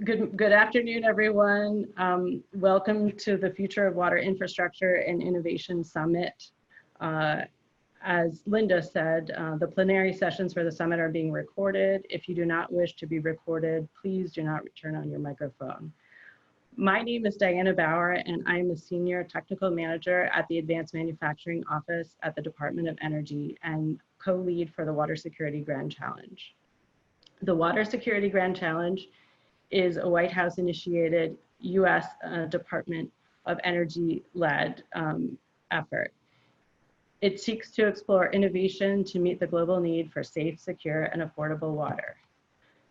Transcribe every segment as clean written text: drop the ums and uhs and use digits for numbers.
Good afternoon, everyone. Welcome to the Future of Water Infrastructure and Innovation Summit. As Linda said, the plenary sessions for the summit are being recorded. If you do not wish to be recorded, please do not turn on your microphone. My name is Diana Bauer, and I am a Senior Technical Manager at the Advanced Manufacturing Office at the Department of Energy and co-lead for the Water Security Grand Challenge. The Water Security Grand Challenge is a White House initiated US Department of Energy led effort. It seeks to explore innovation to meet the global need for safe, secure, and affordable water.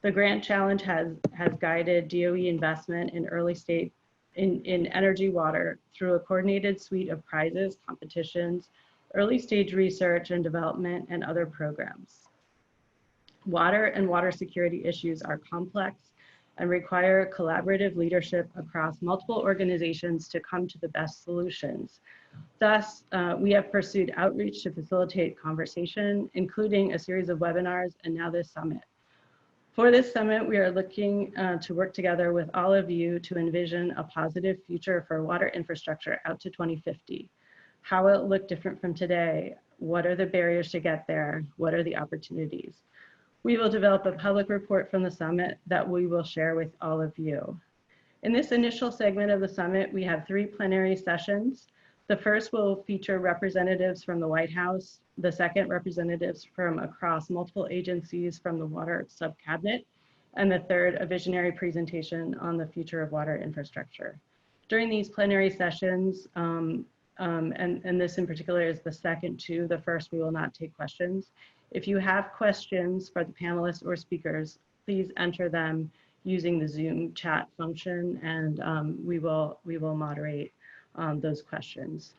The Grand Challenge has guided DOE investment in early state in energy water through a coordinated suite of prizes, competitions, early stage research and development, and other programs. Water and water security issues are complex and require collaborative leadership across multiple organizations to come to the best solutions. Thus, we have pursued outreach to facilitate conversation, including a series of webinars and now this summit. For this summit, we are looking to work together with all of you to envision a positive future for water infrastructure out to 2050. How will it look different from today? What are the barriers to get there? What are the opportunities? We will develop a public report from the summit that we will share with all of you. In this initial segment of the summit, we have 3 plenary sessions. The first will feature representatives from the White House, the second representatives from across multiple agencies from the Water Sub-Cabinet, and the third a visionary presentation on the future of water infrastructure. During these plenary sessions, and this in particular is the second to the first, we will not take questions. If you have questions for the panelists or speakers, please enter them using the Zoom chat function, and we will moderate those questions.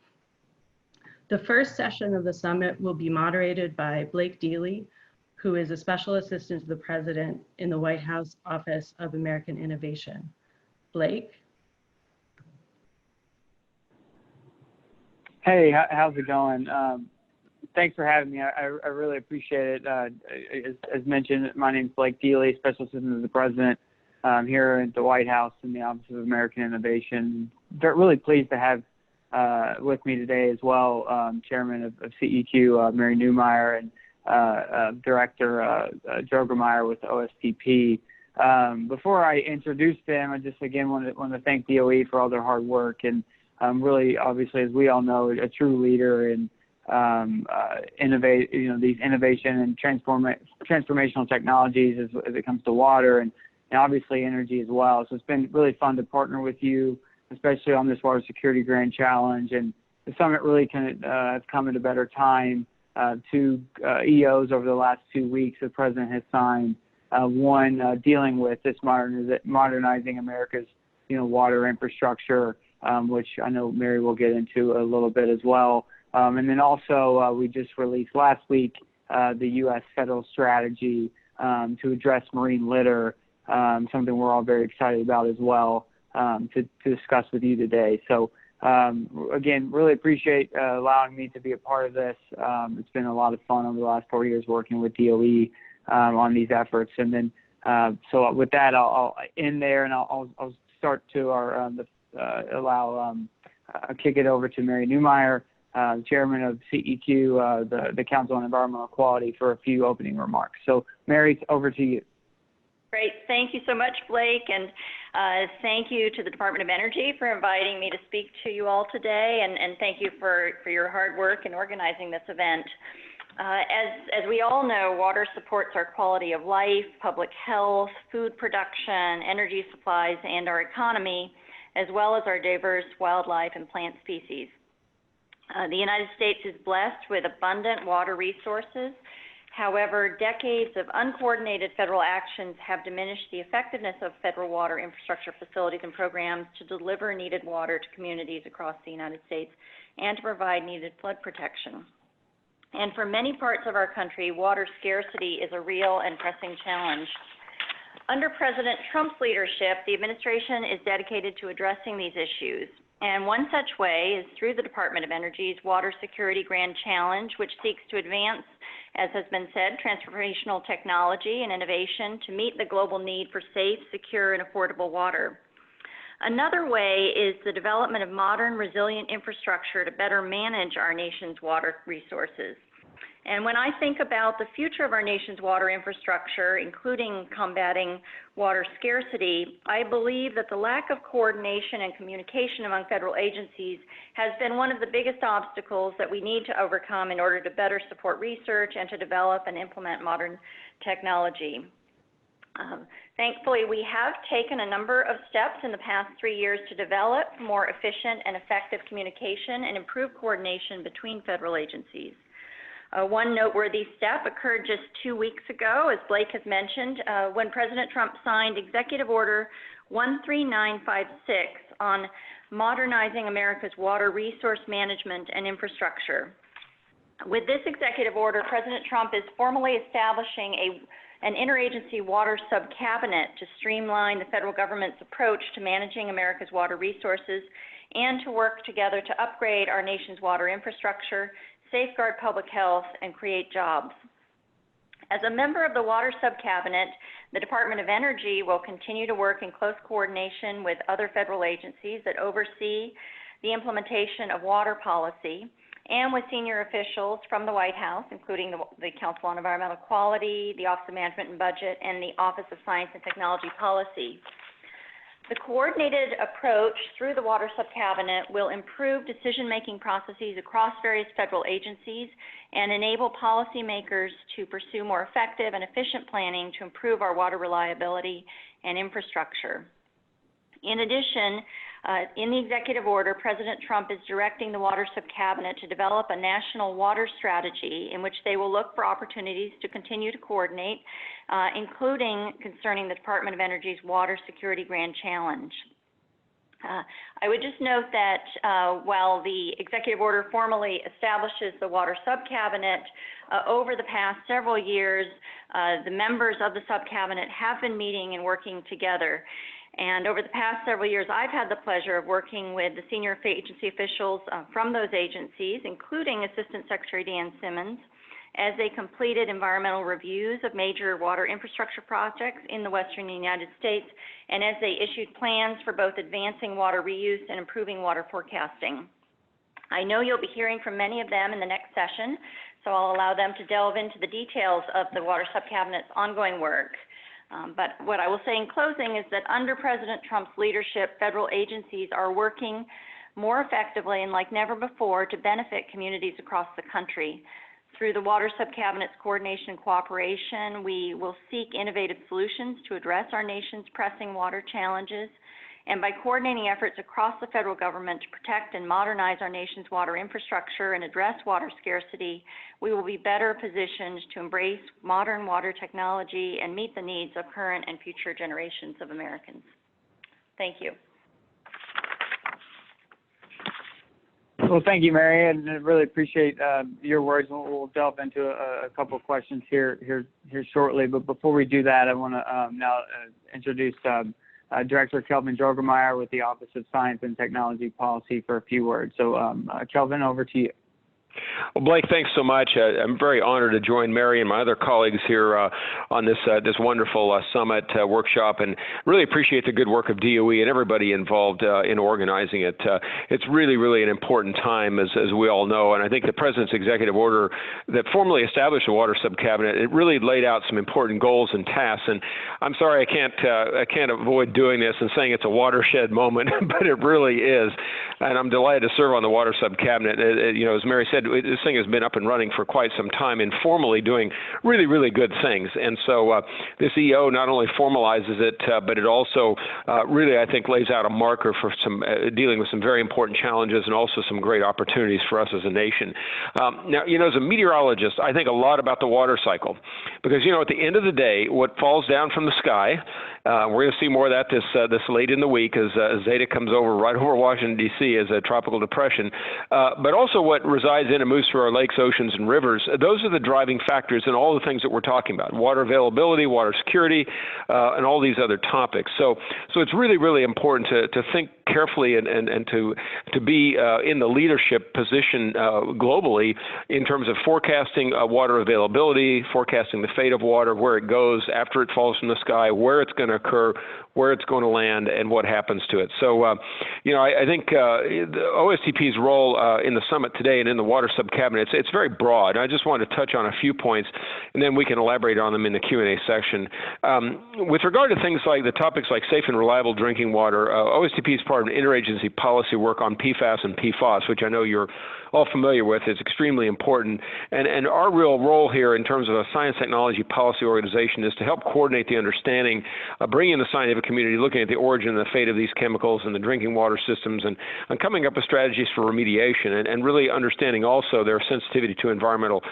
The first session of the summit will be moderated by Blake Deely, who is a special assistant to the president in the White House Office of American Innovation. Blake? Hey, how's it going? Thanks for having me. I really appreciate it. As mentioned, my name is Blake Deely, Special Assistant to the President here at the White House in the Office of American Innovation. Really pleased to have with me today as well, Chairman of CEQ, Mary Newmeyer, and Director Joe Meyer with OSTP. Before I introduce them, I just again want to thank DOE for all their hard work, and really, obviously, as we all know, a true leader in these innovation and transformational technologies as it comes to water and obviously energy as well. So it's been really fun to partner with you, especially on this Water Security Grand Challenge. And the summit really has come at a better time. 2 EOs over the last 2 weeks the President has signed, one dealing with this modernizing America's water infrastructure, which I know Mary will get into a little bit as well. And then also we just released last week the U.S. federal strategy to address marine litter, something we're all very excited about as well to discuss with you today. So again, really appreciate allowing me to be a part of this. It's been a lot of fun over the last 4 years working with DOE on these efforts. And then so with that, I'll end there, and I'll start to I'll kick it over to Mary Newmeyer, Chairman of CEQ, the Council on Environmental Quality, for a few opening remarks. So, Mary, over to you. Great. Thank you so much, Blake, and thank you to the Department of Energy for inviting me to speak to you all today, and thank you for your hard work in organizing this event. As we all know, water supports our quality of life, public health, food production, energy supplies, and our economy, as well as our diverse wildlife and plant species. The United States is blessed with abundant water resources. However, decades of uncoordinated federal actions have diminished the effectiveness of federal water infrastructure facilities and programs to deliver needed water to communities across the United States and to provide needed flood protection. And for many parts of our country, water scarcity is a real and pressing challenge. Under President Trump's leadership, the administration is dedicated to addressing these issues. And one such way is through the Department of Energy's Water Security Grand Challenge, which seeks to advance, as has been said, transformational technology and innovation to meet the global need for safe, secure, and affordable water. Another way is the development of modern, resilient infrastructure to better manage our nation's water resources. And when I think about the future of our nation's water infrastructure, including combating water scarcity, I believe that the lack of coordination and communication among federal agencies has been one of the biggest obstacles that we need to overcome in order to better support research and to develop and implement modern technology. Thankfully, we have taken a number of steps in the past 3 years to develop more efficient and effective communication and improve coordination between federal agencies. One noteworthy step occurred just 2 weeks ago, as Blake has mentioned, when President Trump signed Executive Order 13956 on modernizing America's water resource management and infrastructure. With this executive order, President Trump is formally establishing an interagency water sub-cabinet to streamline the federal government's approach to managing America's water resources and to work together to upgrade our nation's water infrastructure, safeguard public health, and create jobs. As a member of the Water Sub-Cabinet, the Department of Energy will continue to work in close coordination with other federal agencies that oversee the implementation of water policy and with senior officials from the White House, including the Council on Environmental Quality, the Office of Management and Budget, and the Office of Science and Technology Policy. The coordinated approach through the Water Sub-Cabinet will improve decision-making processes across various federal agencies and enable policymakers to pursue more effective and efficient planning to improve our water reliability and infrastructure. In addition, in the executive order, President Trump is directing the Water Sub-Cabinet to develop a national water strategy in which they will look for opportunities to continue to coordinate, including concerning the Department of Energy's Water Security Grand Challenge. I would just note that while the executive order formally establishes the Water Sub-Cabinet, over the past several years, the members of the Sub-Cabinet have been meeting and working together. And over the past several years, I've had the pleasure of working with the senior agency officials from those agencies, including Assistant Secretary Dan Simmons, as they completed environmental reviews of major water infrastructure projects in the western United States, and as they issued plans for both advancing water reuse and improving water forecasting. I know you'll be hearing from many of them in the next session, so I'll allow them to delve into the details of the Water Sub-Cabinet's ongoing work. But what I will say in closing is that under President Trump's leadership, federal agencies are working more effectively and like never before to benefit communities across the country. Through the Water Sub-Cabinet's coordination and cooperation, we will seek innovative solutions to address our nation's pressing water challenges. And by coordinating efforts across the federal government to protect and modernize our nation's water infrastructure and address water scarcity, we will be better positioned to embrace modern water technology and meet the needs of current and future generations of Americans. Thank you. Well, thank you, Mary, and I really appreciate your words. We'll delve into a couple of questions here shortly. But before we do that, I want to now introduce Director Kelvin Jorgemeyer with the Office of Science and Technology Policy for a few words. So, Kelvin, over to you. Well, Blake, thanks so much. I'm very honored to join Mary and my other colleagues here on this wonderful summit workshop, and really appreciate the good work of DOE and everybody involved in organizing it. It's really, really an important time, as we all know, and I think the President's executive order that formally established the Water Sub-Cabinet, it really laid out some important goals and tasks. And I'm sorry I can't avoid doing this and saying it's a watershed moment, but it really is. And I'm delighted to serve on the Water Sub-Cabinet. As Mary said, this thing has been up and running for quite some time, informally doing really, really good things. And so this EO not only formalizes it, but it also really, I think, lays out a marker for some dealing with some very important challenges and also some great opportunities for us as a nation. Now, as a meteorologist, I think a lot about the water cycle because, at the end of the day, what falls down from the sky, we're going to see more of that this late in the week as Zeta comes right over Washington, D.C. as a tropical depression, but also what resides in and moves through our lakes, oceans, and rivers. Those are the driving factors in all the things that we're talking about: water availability, water security, and all these other topics. So it's really, really important to think carefully and to be in the leadership position globally in terms of forecasting water availability, forecasting the fate of water, where it goes after it falls from the sky, where it's going to occur, where it's going to land, and what happens to it. So, I think the OSTP's role in the summit today and in the water subcabinet, it's very broad. I just wanted to touch on a few points, and then we can elaborate on them in the Q&A section. With regard to things like the topics like safe and reliable drinking water, OSTP is part of an interagency policy work on PFAS and PFOS, which I know you're all familiar with. It's extremely important. And our real role here in terms of a science technology policy organization is to help coordinate the understanding, bring in the scientific community, looking at the origin and the fate of these chemicals in the drinking water systems, and coming up with strategies for remediation, and really understanding also their sensitivity to environmental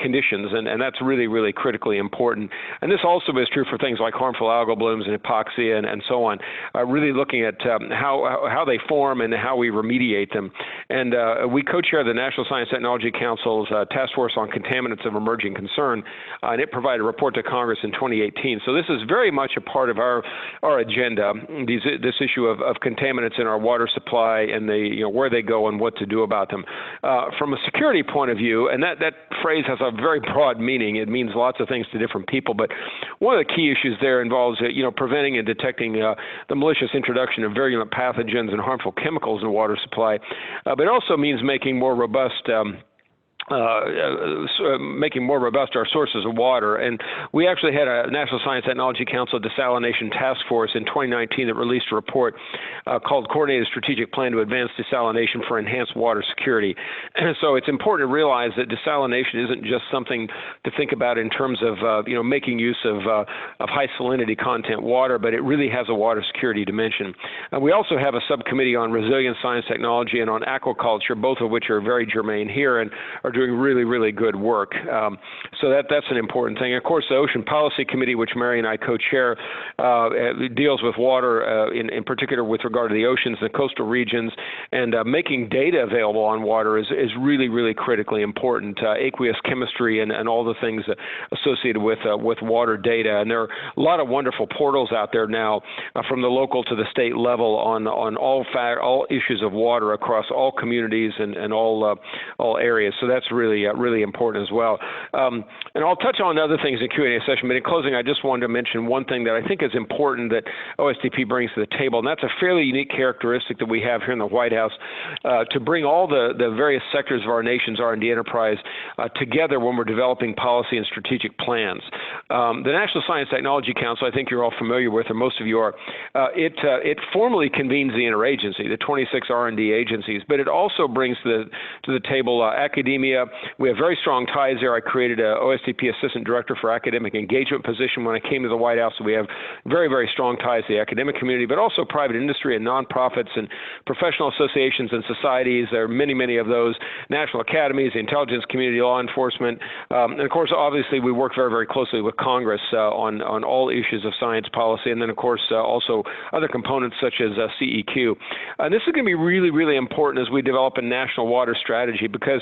conditions. And that's really, really critically important. And this also is true for things like harmful algal blooms and hypoxia and so on, really looking at how they form and how we remediate them. And we co-chair the National Science Technology Council's Task Force on Contaminants of Emerging Concern, and it provided a report to Congress in 2018. So this is very much a part of our agenda, this issue of contaminants in our water supply and where they go and what to do about them. From a security point of view, and that phrase has a very broad meaning. It means lots of things to different people, but one of the key issues there involves preventing and detecting the malicious introduction of virulent pathogens and harmful chemicals in the water supply, but it also means making more robust our sources of water. And we actually had a National Science Technology Council Desalination Task Force in 2019 that released a report called Coordinated Strategic Plan to Advance Desalination for Enhanced Water Security. And so it's important to realize that desalination isn't just something to think about in terms of making use of high salinity content water, but it really has a water security dimension. We also have a subcommittee on resilient science technology and on aquaculture, both of which are very germane here and are doing really, really good work. So that's an important thing. Of course, the Ocean Policy Committee, which Mary and I co-chair, deals with water in particular with regard to the oceans and the coastal regions, and making data available on water is really, really critically important. Aqueous chemistry and all the things associated with water data. And there are a lot of wonderful portals out there now from the local to the state level on all issues of water across all communities and all areas. So that's really important as well. And I'll touch on other things in the Q&A session, but in closing, I just wanted to mention one thing that I think is important that OSTP brings to the table, and that's a fairly unique characteristic that we have here in the White House, to bring all the various sectors of our nation's R&D enterprise together when we're developing policy and strategic plans. The National Science Technology Council, I think you're all familiar with, or most of you are, it formally convenes the interagency, the 26 R&D agencies, but it also brings to the table academia. We have very strong ties there. I created a OSTP Assistant Director for Academic Engagement position when I came to the White House. So we have very, very strong ties to the academic community, but also private industry and nonprofits and professional associations and societies. There are many, many of those. National academies, the intelligence community, law enforcement. And of course, obviously, we work very, very closely with Congress on all issues of science policy. And then, of course, also other components such as CEQ. This is going to be really, really important as we develop a national water strategy, because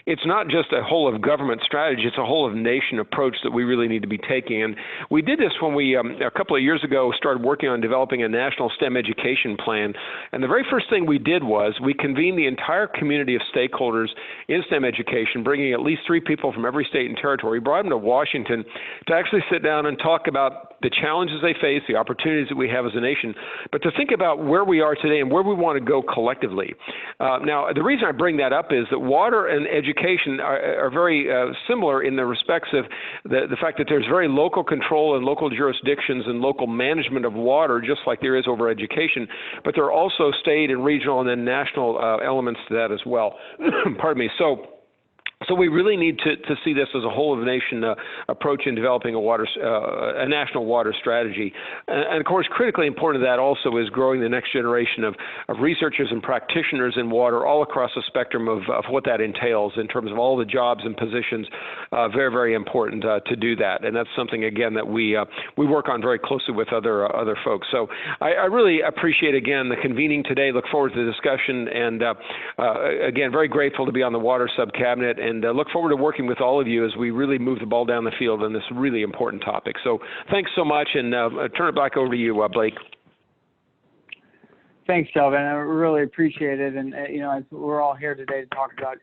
it's not just a whole of government strategy, it's a whole of nation approach that we really need to be taking. And we did this when we, a couple of years ago, started working on developing a national STEM education plan. And the very first thing we did was we convened the entire community of stakeholders in STEM education, bringing at least 3 people from every state and territory, brought them to Washington to actually sit down and talk about the challenges they face, the opportunities that we have as a nation, but to think about where we are today and where we want to go collectively. Now, the reason I bring that up is that water and education are very similar in the respects of the fact that there's very local control and local jurisdictions and local management of water, just like there is over education, but there are also state and regional and then national elements to that as well. Pardon me. So we really need to see this as a whole of nation approach in developing a national water strategy. And of course, critically important to that also is growing the next generation of researchers and practitioners in water all across the spectrum of what that entails in terms of all the jobs and positions. Very, very important to do that. And that's something, again, that we work on very closely with other folks. So I really appreciate, again, the convening today. Look forward to the discussion. And again, very grateful to be on the water subcabinet, and look forward to working with all of you as we really move the ball down the field on this really important topic. So thanks so much, and turn it back over to you, Blake. Thanks, Kelvin. I really appreciate it. And, as we're all here today to talk about,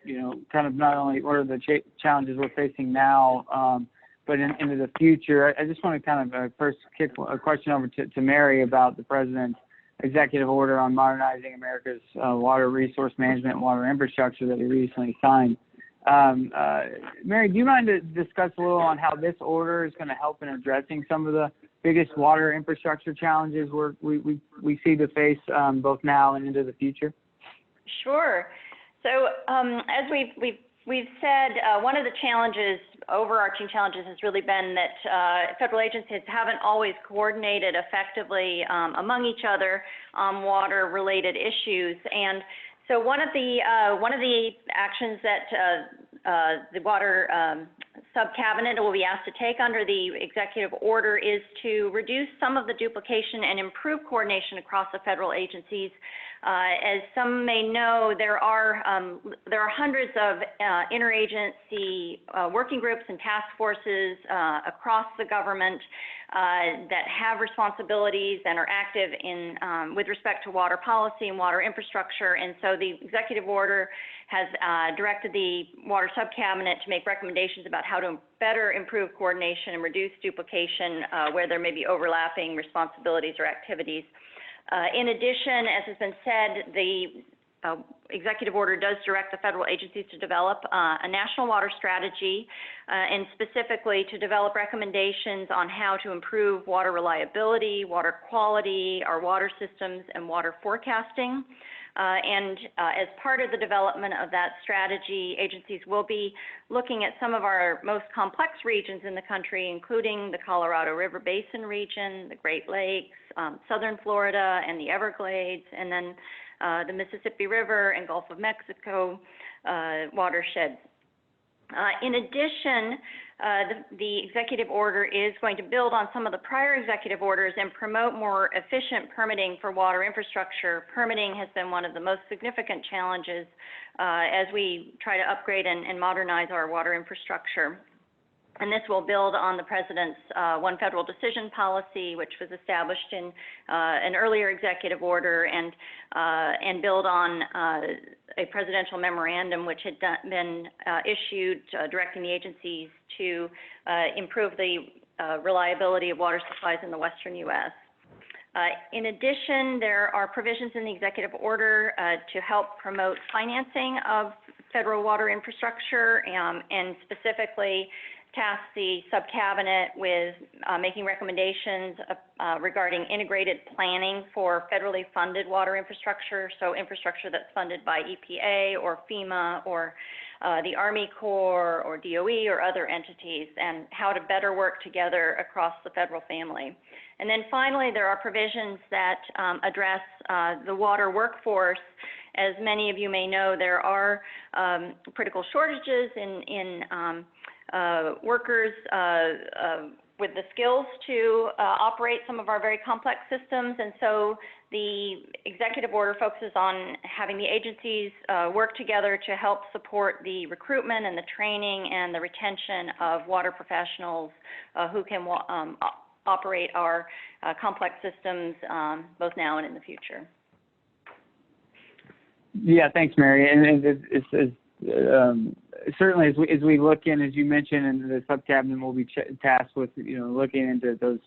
kind of not only what are the challenges we're facing now, but into the future, I just want to kind of first kick a question over to Mary about the President's executive order on modernizing America's water resource management and water infrastructure that he recently signed. Mary, do you mind to discuss a little on how this order is going to help in addressing some of the biggest water infrastructure challenges we see to face both now and into the future? Sure. So as we've said, one of the overarching challenges has really been that federal agencies haven't always coordinated effectively among each other on water-related issues. And so one of the actions that the water subcabinet will be asked to take under the executive order is to reduce some of the duplication and improve coordination across the federal agencies. As some may know, there are hundreds of interagency working groups and task forces across the government that have responsibilities and are active in with respect to water policy and water infrastructure. And so the executive order has directed the water subcabinet to make recommendations about how to better improve coordination and reduce duplication where there may be overlapping responsibilities or activities. In addition, as has been said, the executive order does direct the federal agencies to develop a national water strategy and specifically to develop recommendations on how to improve water reliability, water quality, our water systems, and water forecasting. As part of the development of that strategy, agencies will be looking at some of our most complex regions in the country, including the Colorado River Basin region, the Great Lakes, southern Florida, and the Everglades, and then the Mississippi River and Gulf of Mexico watersheds. In addition, the executive order is going to build on some of the prior executive orders and promote more efficient permitting for water infrastructure. Permitting has been one of the most significant challenges as we try to upgrade and modernize our water infrastructure. And this will build on the President's One Federal Decision policy, which was established in an earlier executive order, and build on a presidential memorandum which had been issued directing the agencies to improve the reliability of water supplies in the western U.S. In addition, there are provisions in the executive order to help promote financing of federal water infrastructure and specifically task the subcabinet with making recommendations regarding integrated planning for federally funded water infrastructure, so infrastructure that's funded by EPA or FEMA or the Army Corps or DOE or other entities, and how to better work together across the federal family. And then finally, there are provisions that address the water workforce. As many of you may know, there are critical shortages in workers with the skills to operate some of our very complex systems, and so the executive order focuses on having the agencies work together to help support the recruitment and the training and the retention of water professionals who can operate our complex systems both now and in the future. Yeah, thanks, Mary. And certainly, as we look in, as you mentioned, and the subcabinet will be tasked with, looking into those,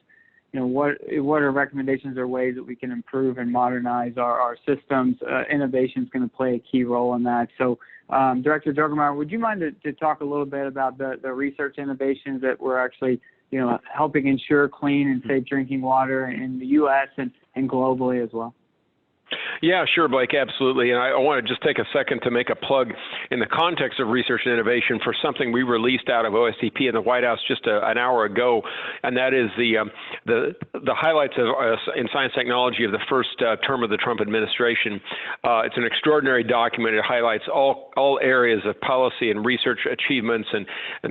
what are recommendations or ways that we can improve and modernize our systems. Innovation is going to play a key role in that. So, Director Drogemeyer, would you mind to talk a little bit about the research innovations that we're actually, helping ensure clean and safe drinking water in the U.S. and globally as well? Yeah, sure, Blake, absolutely. And I want to just take a second to make a plug in the context of research and innovation for something we released out of OSTP in the White House just an hour ago, and that is the highlights of in science technology of the first term of the Trump administration. It's an extraordinary document. It highlights all areas of policy and research achievements and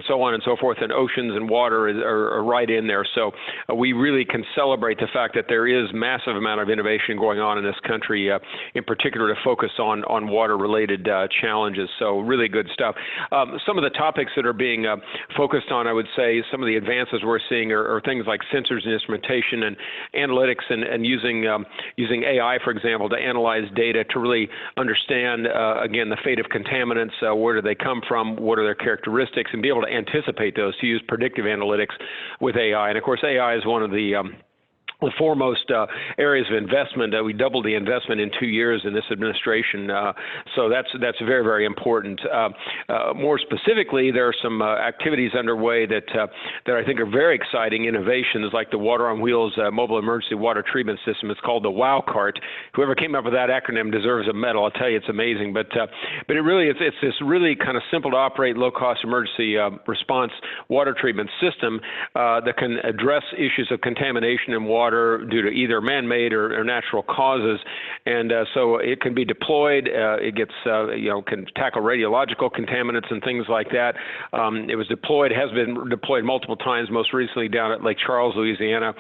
so on and so forth, and oceans and water are right in there. So we really can celebrate the fact that there is massive amount of innovation going on in this country country, in particular to focus on water-related challenges. So really good stuff. Some of the topics that are being focused on, I would say, some of the advances we're seeing are things like sensors and instrumentation and analytics and using AI, for example, to analyze data to really understand, again, the fate of contaminants, where do they come from, what are their characteristics, and be able to anticipate those, to use predictive analytics with AI. And of course, AI is one of the foremost areas of investment. We doubled the investment in 2 years in this administration, so that's very, very important. More specifically, there are some activities underway that I think are very exciting innovations, like the Water on Wheels Mobile Emergency Water Treatment System. It's called the WOW Cart. Whoever came up with that acronym deserves a medal. I'll tell you, it's amazing. But it really it's this really kind of simple to operate, low-cost emergency response water treatment system that can address issues of contamination in water due to either man-made or natural causes, and so it can be deployed. It gets can tackle radiological contaminants and things like that. It was deployed, has been deployed multiple times, most recently down at Lake Charles, Louisiana,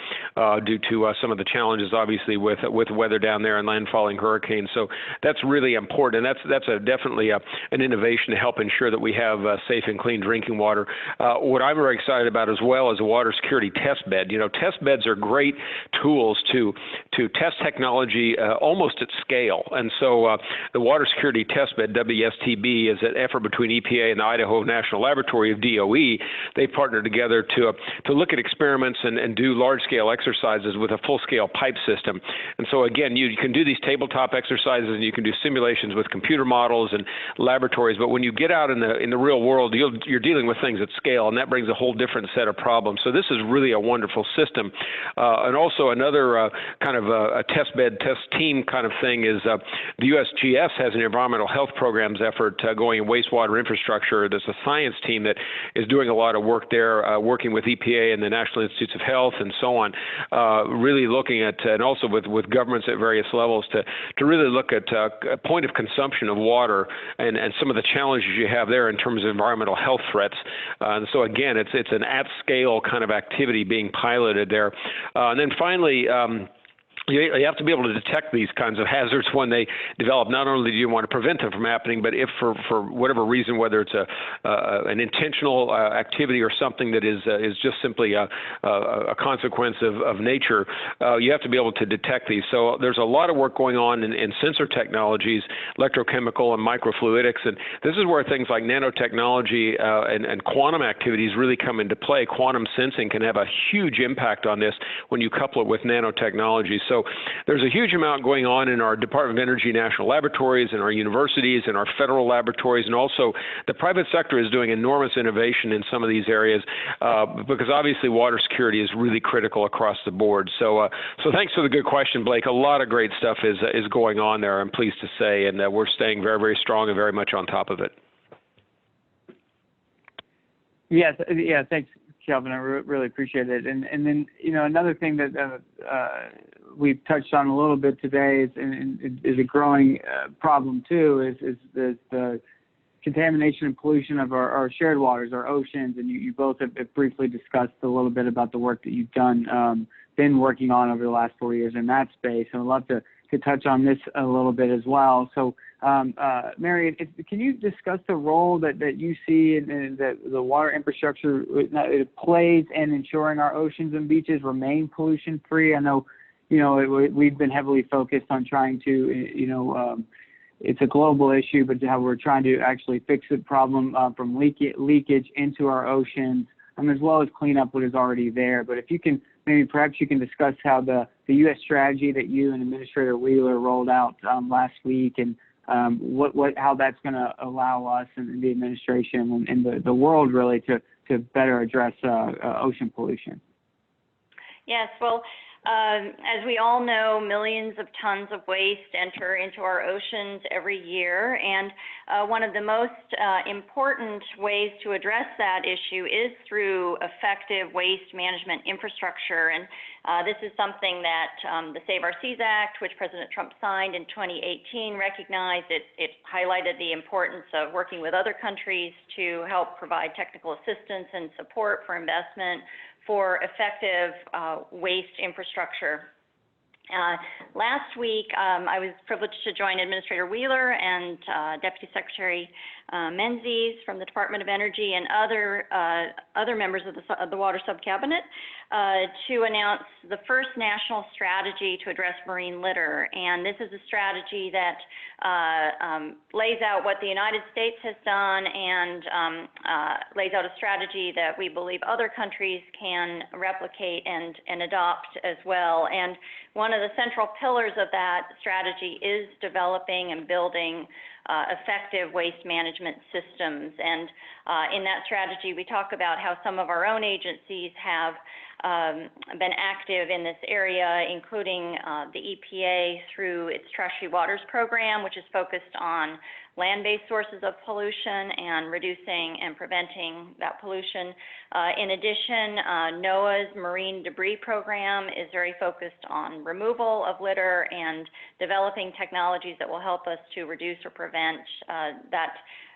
due to some of the challenges, obviously, with weather down there and landfalling hurricanes. So that's really important, and that's definitely an innovation to help ensure that we have safe and clean drinking water. What I'm very excited about as well is a water security test bed. Test beds are great tools to test technology almost at scale. And so the Water Security Test Bed, WSTB, is an effort between EPA and the Idaho National Laboratory of DOE. They partnered together to look at experiments and do large-scale exercises with a full-scale pipe system. And so again, you can do these tabletop exercises and you can do simulations with computer models and laboratories, but when you get out in the real world, you're dealing with things at scale, and that brings a whole different set of problems. So this is really a wonderful system. And also another kind of a test bed, test team kind of thing is the USGS has an environmental health programs effort going in wastewater infrastructure. There's a science team that is doing a lot of work there, working with EPA and the National Institutes of Health and so on, really looking at, and also with governments at various levels to really look at point of consumption of water and some of the challenges you have there in terms of environmental health threats. And so again, it's an at-scale kind of activity being piloted there. And then finally, you have to be able to detect these kinds of hazards when they develop. Not only do you want to prevent them from happening, but if for whatever reason, whether it's an intentional activity or something that is just simply a consequence of nature, you have to be able to detect these. So there's a lot of work going on in sensor technologies, electrochemical and microfluidics, and this is where things like nanotechnology and quantum activities really come into play. Quantum sensing can have a huge impact on this when you couple it with nanotechnology. So there's a huge amount going on in our Department of Energy national laboratories, in our universities, in our federal laboratories, and also the private sector is doing enormous innovation in some of these areas because obviously water security is really critical across the board. So thanks for the good question, Blake. A lot of great stuff is going on there, I'm pleased to say, and we're staying very, very strong and very much on top of it. Yes, yeah, thanks, Kelvin. I really appreciate it. And then, another thing that we've touched on a little bit today is a growing problem too, is the contamination and pollution of our shared waters, our oceans. And you both have briefly discussed a little bit about the work that you've been working on over the last 4 years in that space. And I'd love to touch on this a little bit as well. So, Marion, can you discuss the role that you see in that the water infrastructure it plays in ensuring our oceans and beaches remain pollution-free? I know, we've been heavily focused on trying to, it's a global issue, but how we're trying to actually fix the problem from leakage into our oceans, as well as clean up what is already there. But if you can, perhaps you can discuss how the U.S. strategy that you and Administrator Wheeler rolled out last week, and how that's going to allow us and the administration and the world really to better address ocean pollution. Yes, well, as we all know, millions of tons of waste enter into our oceans every year, and one of the most important ways to address that issue is through effective waste management infrastructure. And this is something that the Save Our Seas Act, which President Trump signed in 2018, recognized. It highlighted the importance of working with other countries to help provide technical assistance and support for investment for effective waste infrastructure. Last week, I was privileged to join Administrator Wheeler and Deputy Secretary Menzies from the Department of Energy and other members of the Water Subcabinet to announce the first national strategy to address marine litter. And this is a strategy that lays out what the United States has done and lays out a strategy that we believe other countries can replicate and adopt as well. And one of the central pillars of that strategy is developing and building effective waste management systems. And in that strategy, we talk about how some of our own agencies have been active in this area, including the EPA through its Treasury Waters program, which is focused on land-based sources of pollution and reducing and preventing that pollution. In addition, NOAA's marine debris program is very focused on removal of litter and developing technologies that will help us to reduce or prevent that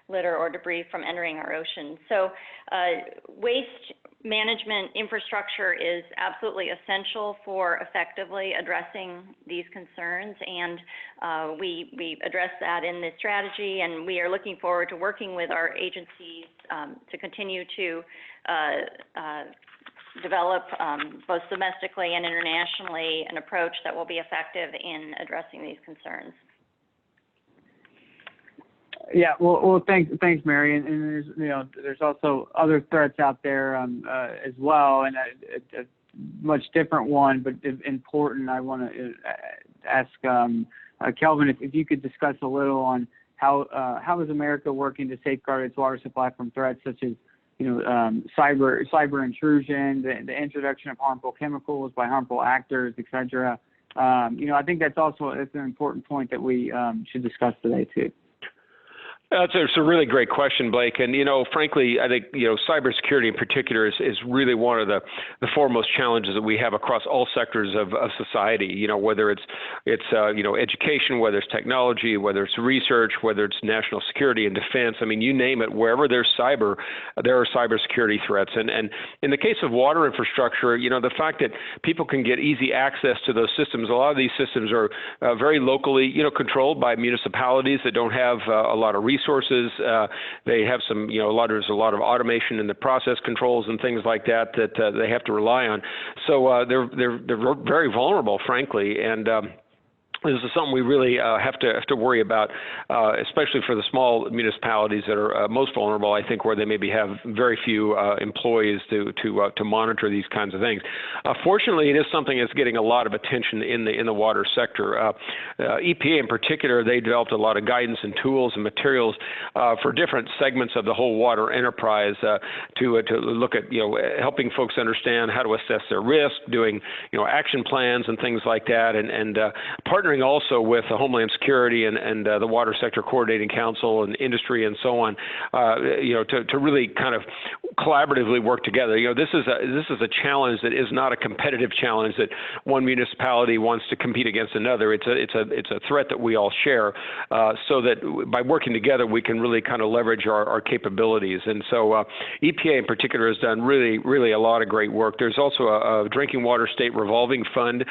litter or debris from entering our oceans. So waste management infrastructure is absolutely essential for effectively addressing these concerns, and we address that in this strategy, and we are looking forward to working with our agencies to continue to develop both domestically and internationally an approach that will be effective in addressing these concerns. Yeah, well, thanks, Mary. And there's also other threats out there as well, and a much different one, but important. I want to ask Kelvin if you could discuss a little on how is America working to safeguard its water supply from threats such as cyber intrusion, the introduction of harmful chemicals by harmful actors, etc. I think that's an important point that we should discuss today too. It's a really great question, Blake. And, frankly, I think, cybersecurity in particular is really one of the foremost challenges that we have across all sectors of society, whether it's education, whether it's technology, whether it's research, whether it's national security and defense. I mean, you name it, wherever there's cyber, there are cybersecurity threats. And in the case of water infrastructure, the fact that people can get easy access to those systems, a lot of these systems are very locally, controlled by municipalities that don't have a lot of resources. They have some, there's a lot of automation in the process controls and things like that they have to rely on. So they're very vulnerable, frankly, and this is something we really have to worry about, especially for the small municipalities that are most vulnerable, I think, where they maybe have very few employees to monitor these kinds of things. Fortunately, it is something that's getting a lot of attention in the water sector. EPA in particular, they developed a lot of guidance and tools and materials for different segments of the whole water enterprise to look at helping folks understand how to assess their risk, doing action plans and things like that, and partnering also with the Homeland Security and the Water Sector Coordinating Council and industry and so on, to really kind of collaboratively work together. This is a challenge that is not a competitive challenge that one municipality wants to compete against another. It's a threat that we all share, so that by working together we can really kind of leverage our capabilities. And so EPA in particular has done really a lot of great work. There's also a drinking water state revolving fund.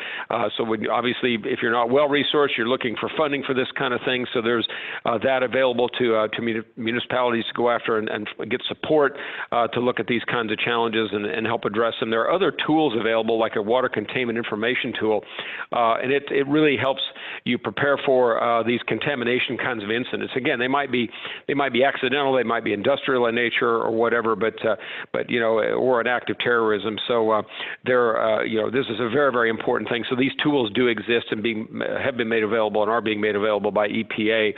So obviously, if you're not well resourced, you're looking for funding for this kind of thing. So there's that available to municipalities to go after and get support to look at these kinds of challenges and help address them. There are other tools available, like a water containment information tool, and it really helps you prepare for these contamination kinds of incidents. Again, they might be accidental, they might be industrial in nature or whatever, but or an act of terrorism. So this is a very important thing. So these tools do exist and have been made available and are being made available by EPA.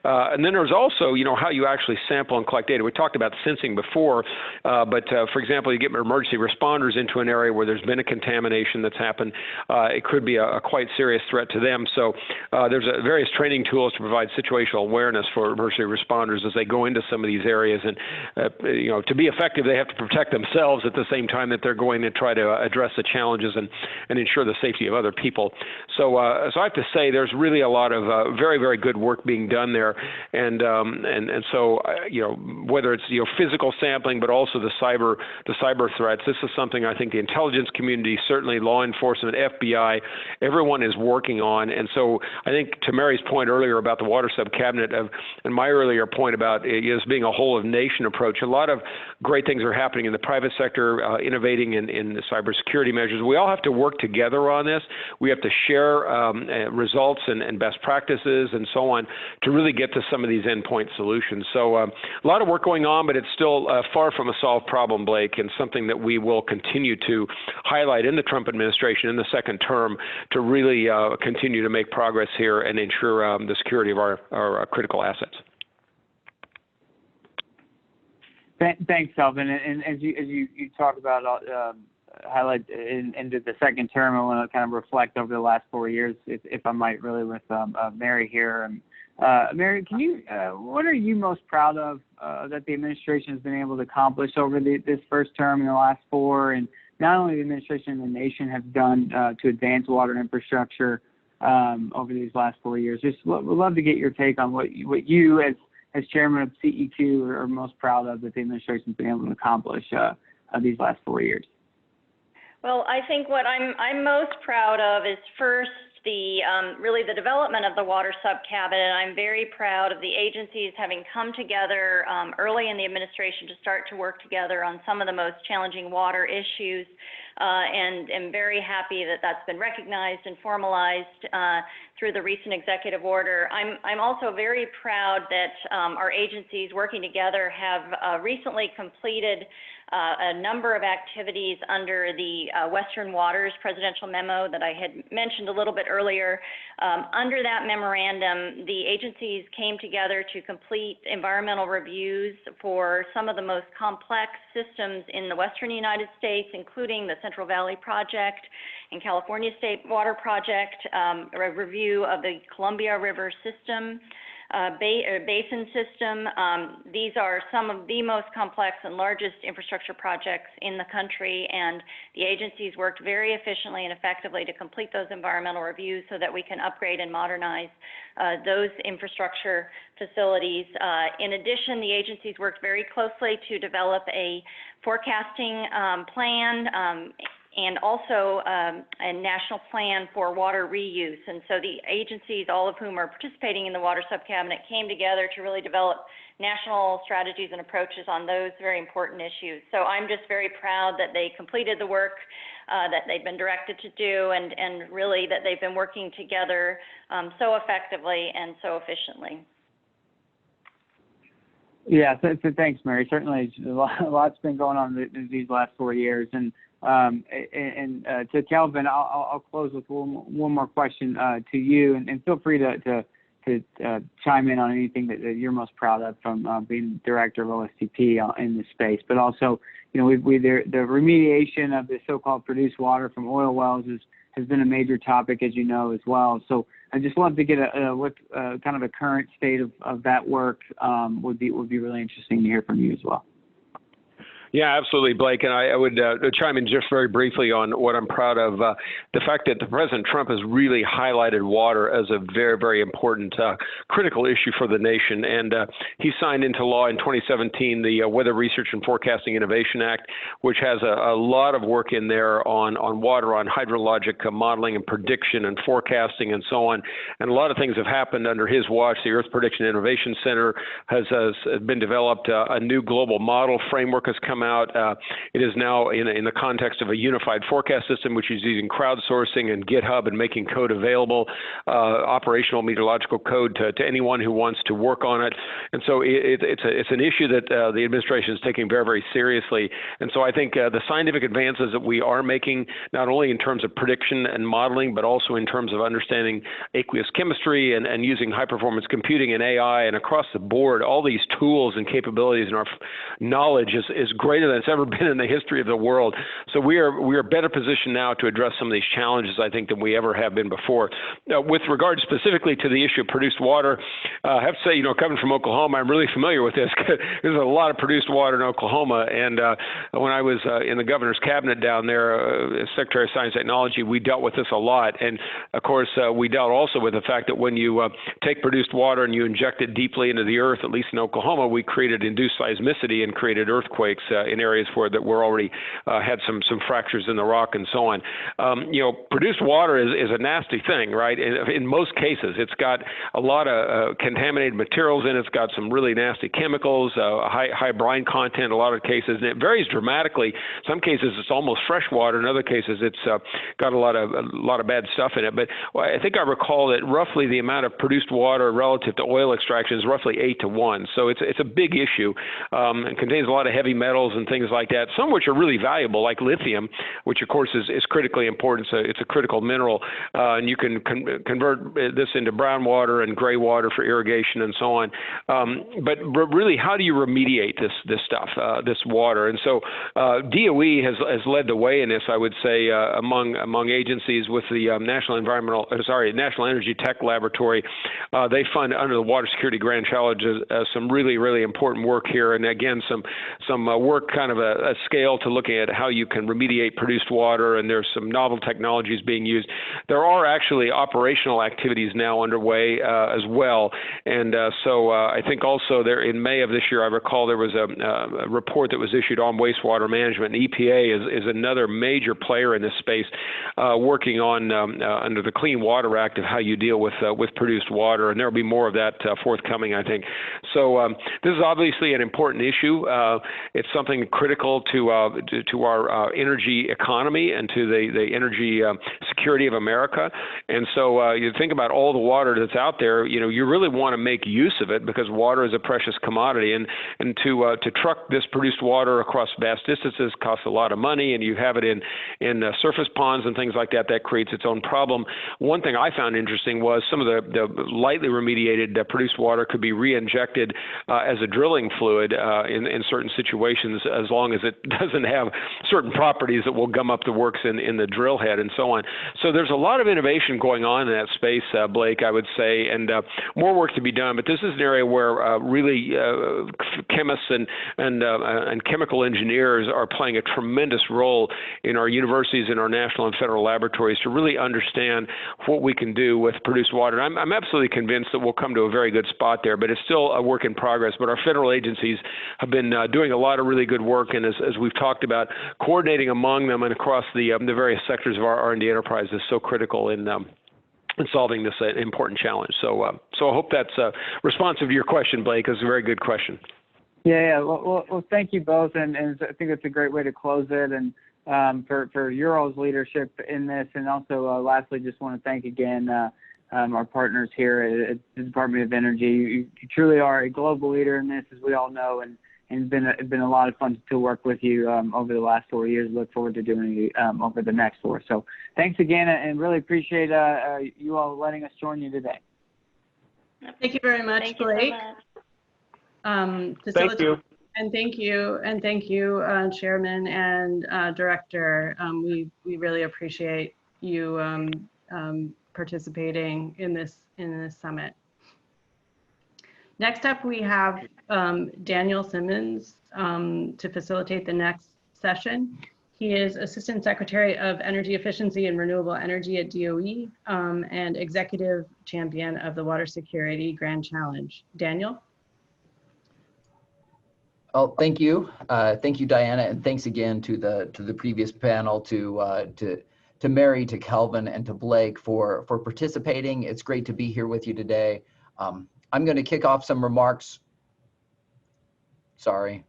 And then there's also, how you actually sample and collect data. We talked about sensing before, but for example, you get emergency responders into an area where there's been a contamination that's happened. It could be a quite serious threat to them. So there's various training tools to provide situational awareness for emergency responders as they go into some of these areas. And, to be effective, they have to protect themselves at the same time that they're going to try to address the challenges and ensure the safety of other people. So I have to say there's really a lot of very, very good work being done there. And so, whether it's, physical sampling, but also the cyber threats, this is something I think the intelligence community, certainly law enforcement, FBI, everyone is working on. And so I think to Mary's point earlier about the water sub-cabinet and my earlier point about this being a whole of nation approach, a lot of great things are happening in the private sector, innovating in the cybersecurity measures. We all have to work together on this. We have to share results and best practices and so on to really get to some of these endpoint solutions. So a lot of work going on, but it's still far from a solved problem, Blake, and something that we will continue to highlight in the Trump administration in the second term to really continue to make progress here and ensure the security of our critical assets. Thanks, Calvin. And as you talk about highlight into the second term, I want to kind of reflect over the last 4 years, if I might, really, with Mary here. Mary, can you? What are you most proud of that the administration has been able to accomplish over this first term in the last 4, and not only the administration and the nation have done to advance water infrastructure over these last 4 years? Just would love to get your take on what you as chairman of CEQ are most proud of that the administration's been able to accomplish these last 4 years. Well, I think what I'm most proud of is first really the development of the water sub-cabinet. And I'm very proud of the agencies having come together early in the administration to start to work together on some of the most challenging water issues. And am very happy that that's been recognized and formalized through the recent executive order. I'm also very proud that our agencies working together have recently completed a number of activities under the Western Waters Presidential Memo that I had mentioned a little bit earlier. Under that memorandum, the agencies came together to complete environmental reviews for some of the most complex systems in the Western United States, including the Central Valley Project and California State Water Project, a review of the Columbia River system, basin system. These are some of the most complex and largest infrastructure projects in the country, and the agencies worked very efficiently and effectively to complete those environmental reviews so that we can upgrade and modernize those infrastructure facilities. In addition, the agencies worked very closely to develop a forecasting plan and also a national plan for water reuse. And so the agencies, all of whom are participating in the water sub-cabinet, came together to really develop national strategies and approaches on those very important issues. So I'm just very proud that they completed the work that they've been directed to do, and really that they've been working together so effectively and so efficiently. Yeah, so thanks, Mary. Certainly a lot's been going on these last 4 years. And to Calvin, I'll close with one more question to you, and feel free to chime in on anything that you're most proud of from being director of OSTP in this space. But also, the remediation of the so-called produced water from oil wells has been a major topic, as you know, as well. So I'd just love to get what kind of a current state of that work would be really interesting to hear from you as well. Yeah, absolutely, Blake. And I would chime in just very briefly on what I'm proud of. The fact that President Trump has really highlighted water as a very, very important, critical issue for the nation. And he signed into law in 2017 the Weather Research and Forecasting Innovation Act, which has a lot of work in there on water, on hydrologic modeling and prediction and forecasting and so on. And a lot of things have happened under his watch. The Earth Prediction Innovation Center has been developed. A new global model framework has come out. It is now in the context of a unified forecast system, which is using crowdsourcing and GitHub and making code available, operational meteorological code to anyone who wants to work on it. And so it's an issue that the administration is taking very, very seriously. And so I think the scientific advances that we are making, not only in terms of prediction and modeling, but also in terms of understanding aqueous chemistry and using high-performance computing and AI and across the board, all these tools and capabilities and our knowledge is growing greater than it's ever been in the history of the world. So we are better positioned now to address some of these challenges, I think, than we ever have been before. With regard specifically to the issue of produced water, I have to say, coming from Oklahoma, I'm really familiar with this. There's a lot of produced water in Oklahoma, and when I was in the governor's cabinet down there, as Secretary of Science and Technology, we dealt with this a lot. And of course, we dealt also with the fact that when you take produced water and you inject it deeply into the earth, at least in Oklahoma, we created induced seismicity and created earthquakes in areas where that were already had some fractures in the rock and so on. Produced water is a nasty thing, right? In most cases, it's got a lot of contaminated materials in it. It's got some really nasty chemicals, high brine content in a lot of cases, and it varies dramatically. Some cases it's almost fresh water. In other cases it's got a lot of bad stuff in it. But I think I recall that roughly the amount of produced water relative to oil extraction is roughly 8 to 1. So it's a big issue. It contains a lot of heavy metals and things like that, some of which are really valuable, like lithium, which of course is critically important. So it's a critical mineral, and you can convert this into brown water and gray water for irrigation and so on. But really, how do you remediate this stuff, this water? And so DOE has led the way in this, I would say, among agencies with the National Energy Tech Laboratory. They fund under the Water Security Grand Challenge some really important work here, and again some work kind of a scale to looking at how you can remediate produced water, and there's some novel technologies being used. There are actually operational activities now underway as well, and so I think also there in May of this year, I recall there was a report that was issued on wastewater management. And EPA is another major player in this space, working on under the Clean Water Act of how you deal with produced water, and there will be more of that forthcoming, I think. So this is obviously an important issue. It's something critical to our energy economy and to the energy security of America. And so you think about all the water that's out there. You really want to make use of it because water is a precious commodity, and to truck this produced water across vast distances costs a lot of money, and you have it in surface ponds and things like that. That creates its own problem. One thing I found interesting was some of the lightly remediated produced water could be re-injected as a drilling fluid in certain situations, as long as it doesn't have certain properties that will gum up the works in the drill head and so on. So there's a lot of innovation going on in that space, Blake, I would say, and more work to be done. But this is an area where really chemists and chemical engineers are playing a tremendous role in our universities and our national and federal laboratories to really understand what we can do with produced water. And I'm absolutely convinced that we'll come to a very good spot there, but it's still a work in progress. But our federal agencies have been doing a lot of really good work, and as we've talked about, coordinating among them and across the various sectors of our R&D enterprise is so critical in solving this important challenge. So I hope that's responsive to your question, Blake. It's a very good question. Yeah. Well, thank you both, and I think it's a great way to close it, and for your all's leadership in this, and also lastly, just want to thank again our partners here at the Department of Energy. You truly are a global leader in this, as we all know, and it's been a lot of fun to work with you over the last 4 years. Look forward to doing it over the next 4. So thanks again, and really appreciate you all letting us join you today. Thank you very much, Blake. Thank you. And thank you, Chairman and Director. We really appreciate you participating in this summit. Next up, we have Daniel Simmons to facilitate the next session. He is Assistant Secretary of Energy Efficiency and Renewable Energy at DOE and Executive Champion of the Water Security Grand Challenge. Daniel? Oh, thank you. Thank you, Diana, and thanks again to the previous panel, to Mary, to Kelvin, and to Blake for participating. It's great to be here with you today. I'm going to kick off some remarks. Sorry.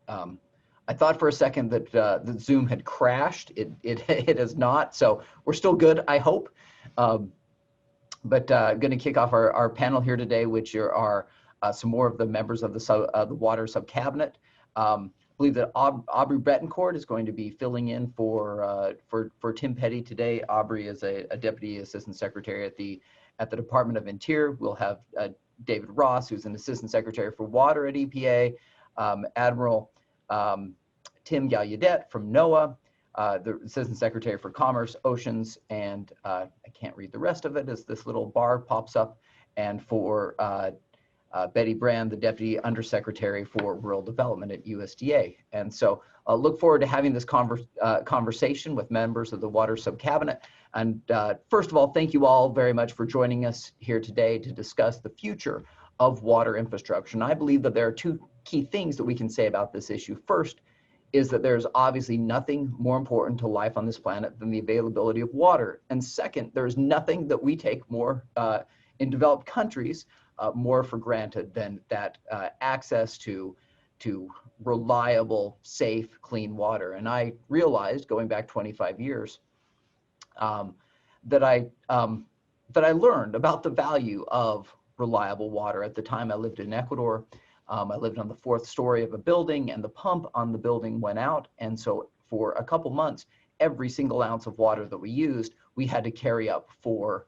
I thought for a second that the Zoom had crashed. It has not, so we're still good, I hope. But going to kick off our panel here today, which are some more of the members of the Water Subcabinet. I believe that Aubrey Betancourt is going to be filling in for Tim Petty today. Aubrey is a Deputy Assistant Secretary at the Department of Interior. We'll have David Ross, who's an Assistant Secretary for Water at EPA, Admiral Tim Gallaudet from NOAA, the Assistant Secretary for Commerce, Oceans, and I can't read the rest of it as this little bar pops up, and for Betty Brand, the Deputy Undersecretary for Rural Development at USDA. And so I'll look forward to having this conversation with members of the Water Subcabinet. And first of all, thank you all very much for joining us here today to discuss the future of water infrastructure. And I believe that there are two key things that we can say about this issue. First is that there's obviously nothing more important to life on this planet than the availability of water. And second, there's nothing that we take more in developed countries more for granted than that access to reliable, safe, clean water. And I realized, going back 25 years, that I learned about the value of reliable water. At the time I lived in Ecuador, I lived on the 4th story of a building, and the pump on the building went out. And so for a couple months, every single ounce of water that we used, we had to carry up 4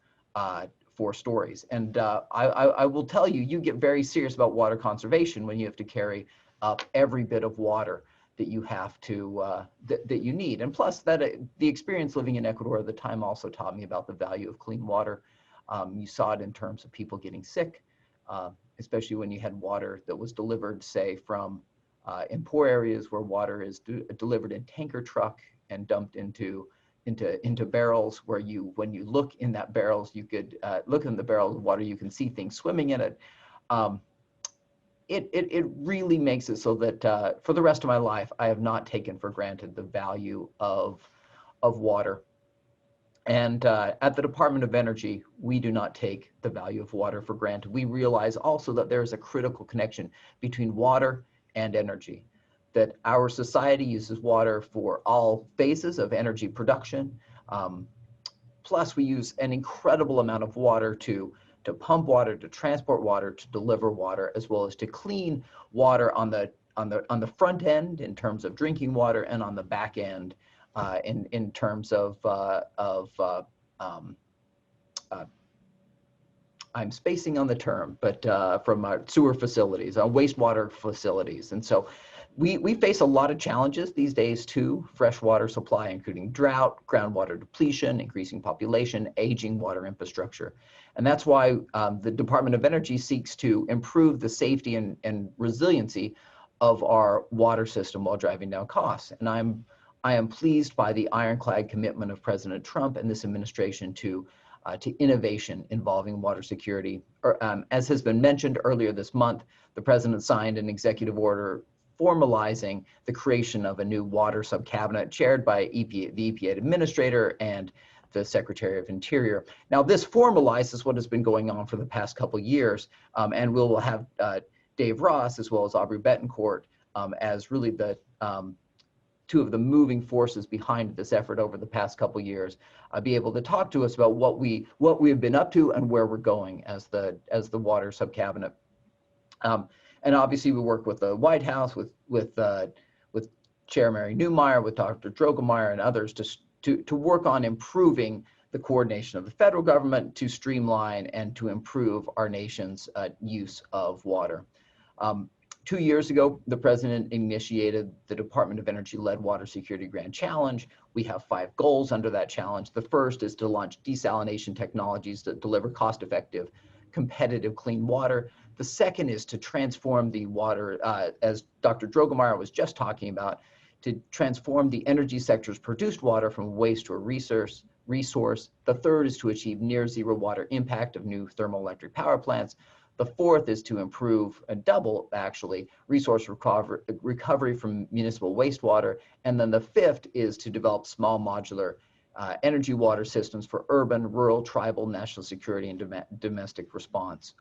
stories. And I will tell you, you get very serious about water conservation when you have to carry up every bit of water that you have to, that you need. And plus that the experience living in Ecuador at the time also taught me about the value of clean water. You saw it in terms of people getting sick, especially when you had water that was delivered, say, from in poor areas where water is delivered in tanker truck and dumped into barrels, where when you look in that barrels, you could look in the barrel of water, you can see things swimming in it. It really makes it so that for the rest of my life, I have not taken for granted the value of water. And at the Department of Energy, we do not take the value of water for granted. We realize also that there is a critical connection between water and energy, that our society uses water for all phases of energy production. Plus, we use an incredible amount of water to pump water, to transport water, to deliver water, as well as to clean water on the front end in terms of drinking water, and on the back end in terms of I'm spacing on the term, but from our sewer facilities, wastewater facilities. And so we face a lot of challenges these days too: freshwater supply, including drought, groundwater depletion, increasing population, aging water infrastructure. And that's why the Department of Energy seeks to improve the safety and resiliency of our water system while driving down costs. And I am pleased by the ironclad commitment of President Trump and this administration to innovation involving water security. As has been mentioned earlier this month, the President signed an executive order formalizing the creation of a new water subcabinet chaired by the EPA Administrator and the Secretary of Interior. Now, this formalizes what has been going on for the past couple years, and we'll have Dave Ross as well as Aubrey Betancourt as really the two of the moving forces behind this effort over the past couple years, be able to talk to us about what we have been up to and where we're going as the water subcabinet. And obviously, we work with the White House, with Chair Mary Neumeyer, with Dr. Drogemeyer, and others to work on improving the coordination of the federal government, to streamline and to improve our nation's use of water. 2 years ago, the President initiated the Department of Energy-led Water Security Grand Challenge. We have 5 goals under that challenge. The first is to launch desalination technologies that deliver cost-effective, competitive, clean water. The second is to transform the water, as Dr. Drogemeyer was just talking about, to transform the energy sector's produced water from waste to a resource. The third is to achieve near zero water impact of new thermoelectric power plants. The fourth is to improve, double actually, resource recovery from municipal wastewater. And then the fifth is to develop small modular energy water systems for urban, rural, tribal, national security, and domestic response.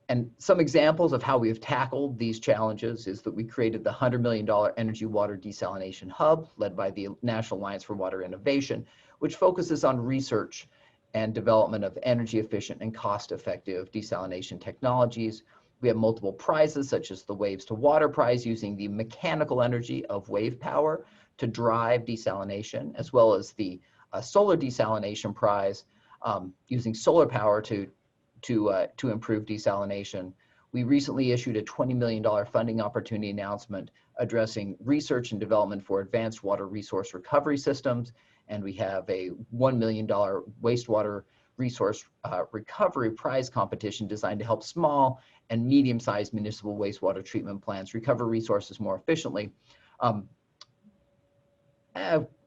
And some examples of how we have tackled these challenges is that we created the $100 million Energy Water Desalination Hub, led by the National Alliance for Water Innovation, which focuses on research and development of energy efficient and cost-effective desalination technologies. We have multiple prizes, such as the Waves to Water Prize, using the mechanical energy of wave power to drive desalination, as well as the Solar Desalination Prize, using solar power to improve desalination. We recently issued a $20 million funding opportunity announcement addressing research and development for advanced water resource recovery systems. And we have a $1 million wastewater resource recovery prize competition designed to help small and medium-sized municipal wastewater treatment plants recover resources more efficiently.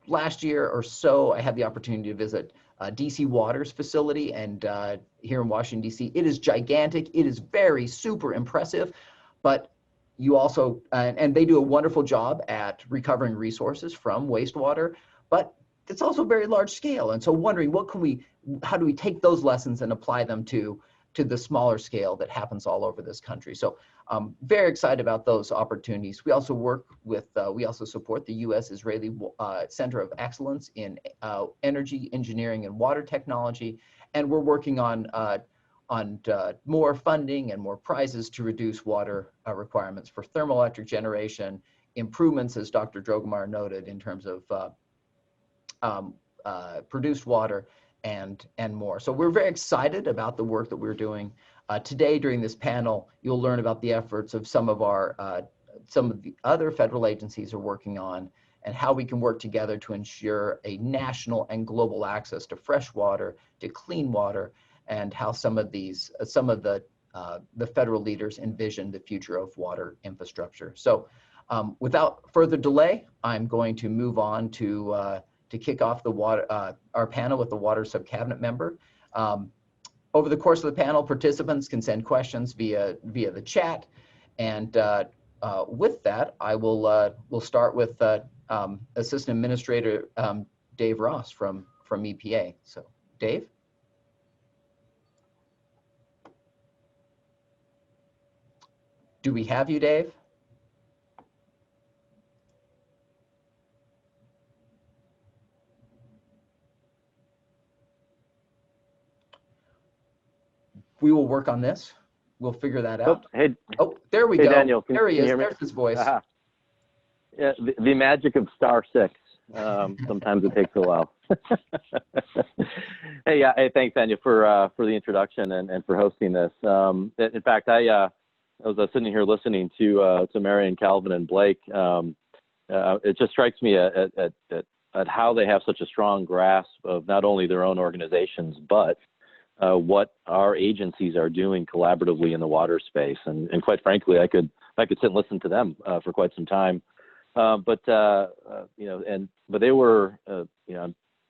Last year or so, I had the opportunity to visit DC Water's facility and here in Washington, DC. It is gigantic. It is very super impressive, but you also, and they do a wonderful job at recovering resources from wastewater, but it's also very large scale. And so wondering how do we take those lessons and apply them to the smaller scale that happens all over this country. So very excited about those opportunities. We also work with, we also support the U.S.-Israeli Center of Excellence in Energy, Engineering, and Water Technology. And we're working on more funding and more prizes to reduce water requirements for thermoelectric generation, improvements, as Dr. Drogemeyer noted, in terms of produced water, and more. So we're very excited about the work that we're doing. Today during this panel, you'll learn about the efforts of some of the other federal agencies are working on and how we can work together to ensure a national and global access to fresh water, to clean water, and how some of the federal leaders envision the future of water infrastructure. So without further delay, I'm going to move on to kick off our panel with the water subcabinet member. Over the course of the panel, participants can send questions via the chat. And with that, we'll start with Assistant Administrator Dave Ross from EPA. So Dave? Do we have you, Dave? We will work on this. We'll figure that out. Oh, there we go. Daniel, there he is. There's his voice. Yeah, the magic of *6. Sometimes it takes a while. Hey, thanks, Daniel, for the introduction and for hosting this. In fact, I was sitting here listening to Mary and Calvin and Blake. It just strikes me at how they have such a strong grasp of not only their own organizations, but what our agencies are doing collaboratively in the water space. And quite frankly, I could sit and listen to them for quite some time. But they were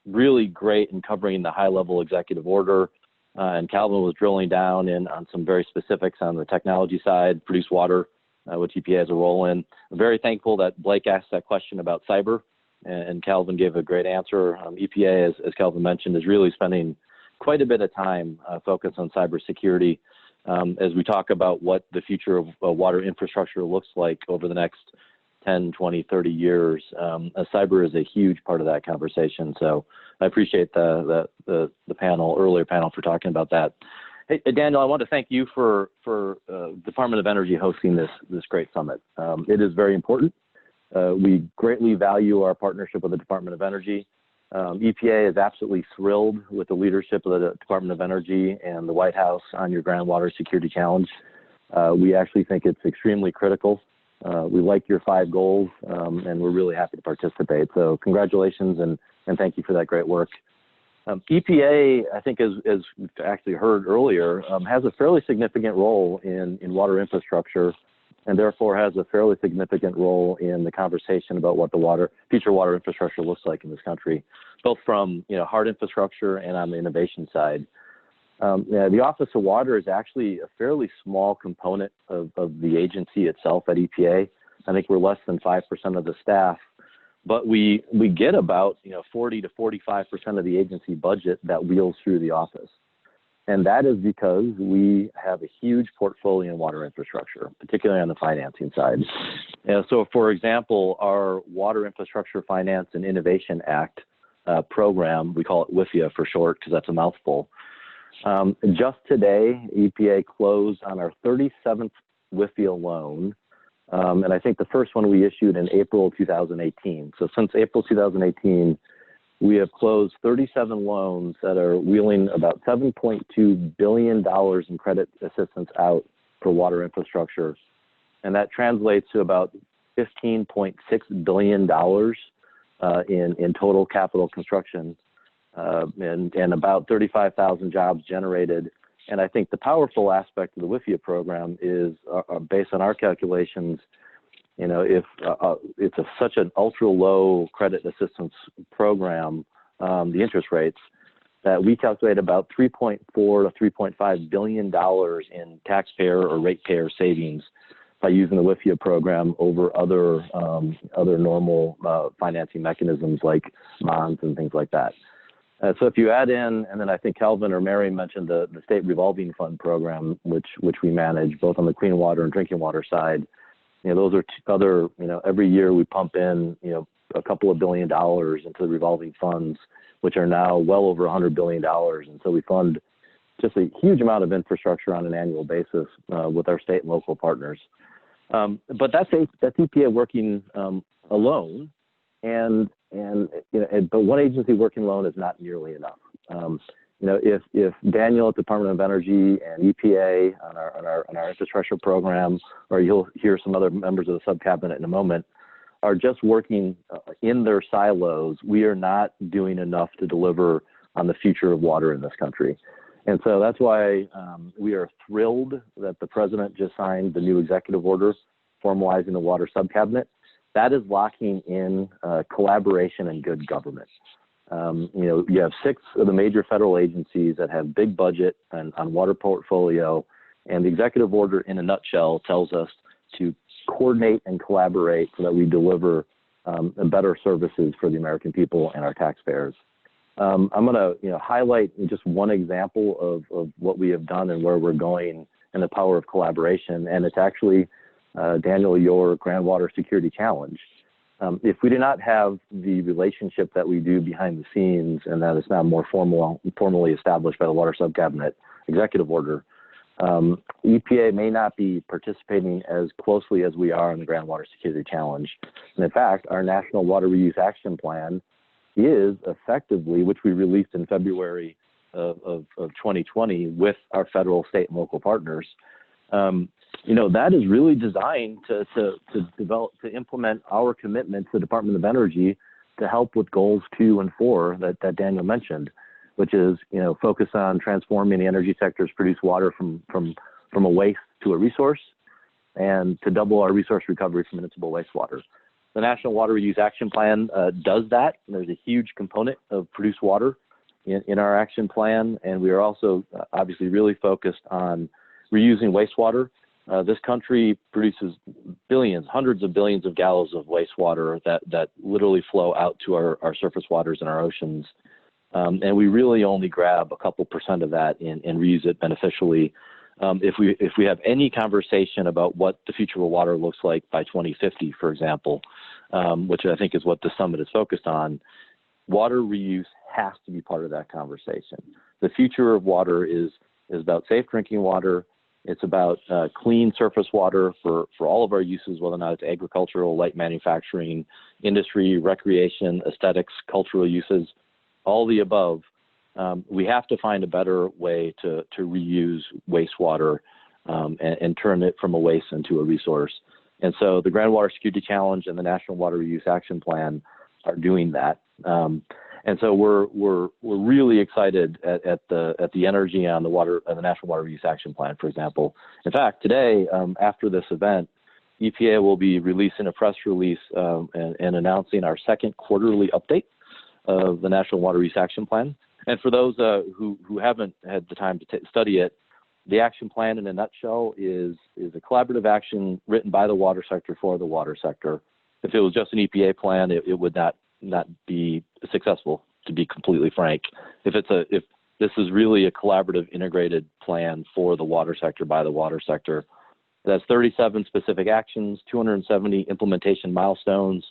really great in covering the high-level executive order. And Calvin was drilling down on some very specifics on the technology side, produced water, which EPA has a role in. I'm very thankful that Blake asked that question about cyber, and Calvin gave a great answer. EPA, as Calvin mentioned, is really spending quite a bit of time focused on cybersecurity as we talk about what the future of water infrastructure looks like over the next 10, 20, 30 years. Cyber is a huge part of that conversation. So I appreciate the earlier panel for talking about that. Hey, Daniel, I want to thank you for Department of Energy hosting this great summit. It is very important. We greatly value our partnership with the Department of Energy. EPA is absolutely thrilled with the leadership of the Department of Energy and the White House on your groundwater security challenge. We actually think it's extremely critical. We like your 5 goals, and we're really happy to participate. So congratulations and thank you for that great work. EPA, I think, as we've actually heard earlier, has a fairly significant role in water infrastructure, and therefore has a fairly significant role in the conversation about what the future water infrastructure looks like in this country, both from hard infrastructure and on the innovation side. The Office of Water is actually a fairly small component of the agency itself at EPA. I think we're less than 5% of the staff, but we get about 40 to 45% of the agency budget that wheels through the office. And that is because we have a huge portfolio in water infrastructure, particularly on the financing side. So, for example, our Water Infrastructure Finance and Innovation Act program, we call it WIFIA for short because that's a mouthful. Just today, EPA closed on our 37th WIFIA loan, and I think the first one we issued in April 2018. So since April 2018, we have closed 37 loans that are wheeling about $7.2 billion in credit assistance out water infrastructure. And that translates to about $15.6 billion in total capital construction and about 35,000 jobs generated. And I think the powerful aspect of the WIFIA program is based on our calculations, you know, if it's such an ultra low credit assistance program, the interest rates, that we calculate about $3.4 to $3.5 billion in taxpayer or ratepayer savings by using the WIFIA program over other normal financing mechanisms like bonds and things like that. So if you add in, and then I think Calvin or Mary mentioned the state revolving fund program, which we manage both on the clean water and drinking water side. You know, those are other, you know, every year we pump in, you know, a couple of $1 billion into the revolving funds, which are now well over $100 billion. And so we fund just a huge amount of infrastructure on an annual basis with our state and local partners. But that's EPA working alone, and you know, but one agency working alone is not nearly enough. You know, if Daniel at the Department of Energy and EPA on our infrastructure program, or you'll hear some other members of the sub-cabinet in a moment, are just working in their silos, we are not doing enough to deliver on the future of water in this country. And so that's why we are thrilled that the president just signed the new executive order formalizing the water sub-cabinet. That is locking in collaboration and good government. You know, you have 6 of the major federal agencies that have big budget on water portfolio, and the executive order in a nutshell tells us to coordinate and collaborate so that we deliver better services for the American people and our taxpayers. I'm going to highlight just one example of what we have done and where we're going and the power of collaboration, and it's actually, Daniel, your groundwater security challenge. If we did not have the relationship that we do behind the scenes, and that is now more formally established by the Water Subcabinet executive order, EPA may not be participating as closely as we are in the groundwater security challenge. And in fact, our National Water Reuse Action Plan is effectively, which we released in February of 2020 with our federal, state, and local partners, you know, that is really designed to implement our commitment to the Department of Energy to help with goals 2 and 4 that Daniel mentioned, which is, you know, focus on transforming the energy sector's produced water from a waste to a resource, and to double our resource recovery from municipal wastewater. The National Water Reuse Action Plan does that. There's a huge component of produced water in our action plan, and we are also obviously really focused on reusing wastewater. This country produces billions, hundreds of billions of gallons of wastewater that literally flow out to our surface waters and our oceans. And we really only grab a couple % of that and reuse it beneficially. If we have any conversation about what the future of water looks like by 2050, for example, which I think is what the summit is focused on, water reuse has to be part of that conversation. The future of water is about safe drinking water. It's about clean surface water for all of our uses, whether or not it's agricultural, light manufacturing, industry, recreation, aesthetics, cultural uses, all the above. We have to find a better way to reuse wastewater and turn it from a waste into a resource. And so the Groundwater Security Challenge and the National Water Reuse Action Plan are doing that. And so we're really excited at the energy on the National Water Reuse Action Plan, for example. In fact, today, after this event, EPA will be releasing a press release and announcing our second quarterly update of the National Water Reuse Action Plan. And for those who haven't had the time to study it, the action plan in a nutshell is a collaborative action written by the water sector for the water sector. If it was just an EPA plan, it would not be successful, to be completely frank. If this is really a collaborative, integrated plan for the water sector by the water sector, that's 37 specific actions, 270 implementation milestones,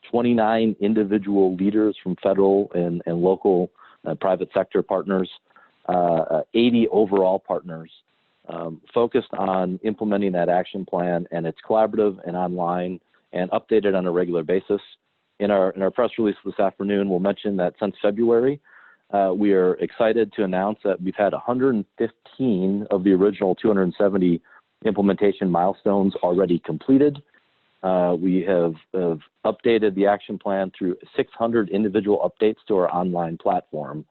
29 individual leaders from federal and local private sector partners, 80 overall partners focused on implementing that action plan, and it's collaborative and online and updated on a regular basis. In our press release this afternoon, we'll mention that since February, we are excited to announce that we've had 115 of the original 270 implementation milestones already completed. We have updated the action plan through 600 individual updates to our online platform.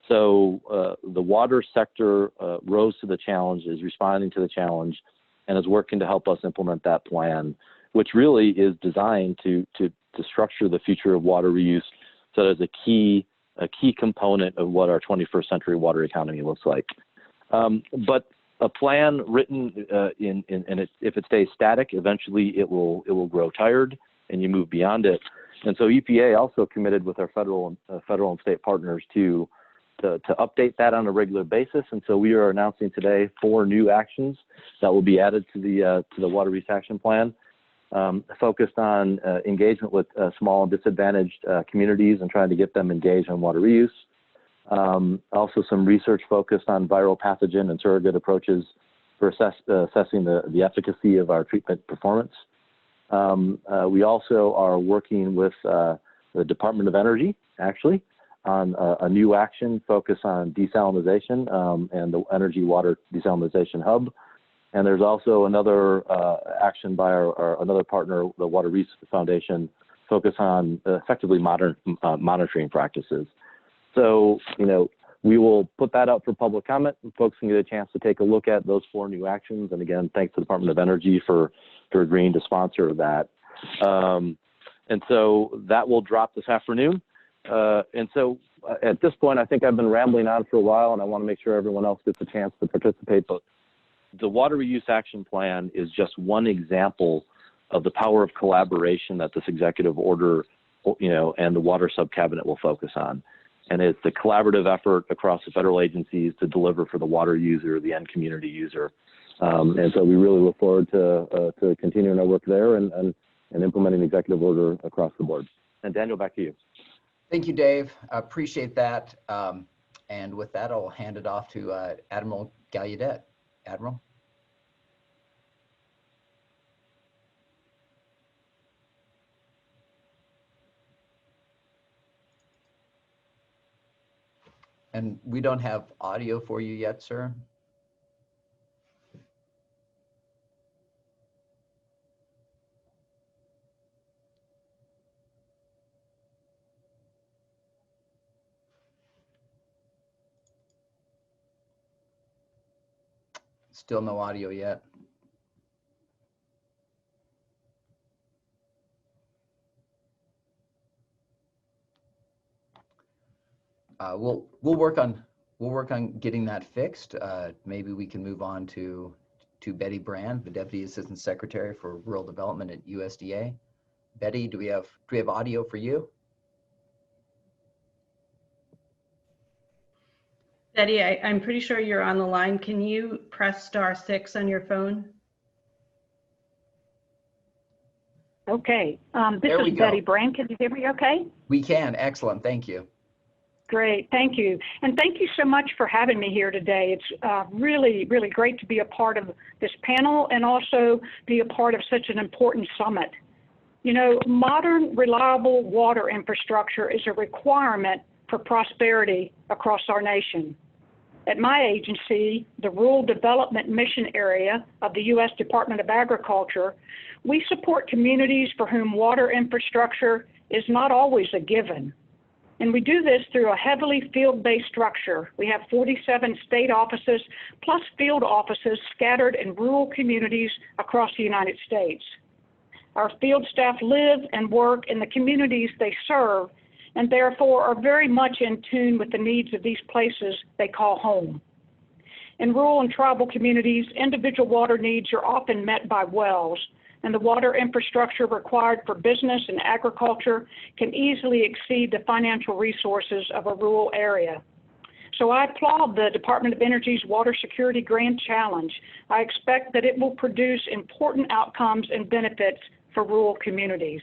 So the water sector rose to the challenge, is responding to the challenge, and is working to help us implement that plan, which really is designed to structure the future of water reuse so that it's a key component of what our 21st century water economy looks like. But a plan written if it stays static, eventually it will grow tired and you move beyond it. And so EPA also committed with our federal and state partners to update that on a regular basis. And so we are announcing today 4 new actions that will be added to the Water Reuse Action Plan, focused on engagement with small and disadvantaged communities and trying to get them engaged on water reuse. Also some research focused on viral pathogen and surrogate approaches for assessing the efficacy of our treatment performance. We also are working with the Department of Energy, actually, on a new action focused on desalinization and the Energy Water Desalinization Hub. And there's also another action by another partner, the Water Reuse Foundation, focused on effectively monitoring practices. So, we will put that up for public comment, and folks can get a chance to take a look at those 4 new actions. And again, thanks to the Department of Energy for agreeing to sponsor that. And so that will drop this afternoon. And so at this point, I think I've been rambling on for a while, and I want to make sure everyone else gets a chance to participate. But the Water Reuse Action Plan is just one example of the power of collaboration that this executive order, and the Water Subcabinet will focus on. And it's the collaborative effort across the federal agencies to deliver for the water user, the end community user. And so we really look forward to continuing our work there and implementing the executive order across the board. And Daniel, back to you. Thank you, Dave. I appreciate that. And with that, I'll hand it off to Admiral Gallaudet. Admiral. And we don't have audio for you yet, sir. Still no audio yet. We'll work on getting that fixed. Maybe we can move on to Betty Brand, the Deputy Assistant Secretary for Rural Development at USDA. Betty, do we have audio for you? Betty, I'm pretty sure you're on the line. Can you press *6 on your phone? Okay, this is Betty Brand. Can you hear me okay? We can. Excellent. Thank you. Great. Thank you. And thank you so much for having me here today. It's really, really great to be a part of this panel and also be a part of such an important summit. Modern, reliable water infrastructure is a requirement for prosperity across our nation. At my agency, the Rural Development Mission Area of the U.S. Department of Agriculture, we support communities for whom water infrastructure is not always a given. And we do this through a heavily field-based structure. We have 47 state offices plus field offices scattered in rural communities across the United States. Our field staff live and work in the communities they serve and therefore are very much in tune with the needs of these places they call home. In rural and tribal communities, individual water needs are often met by wells, and the water infrastructure required for business and agriculture can easily exceed the financial resources of a rural area. So I applaud the Department of Energy's Water Security Grand Challenge. I expect that it will produce important outcomes and benefits for rural communities.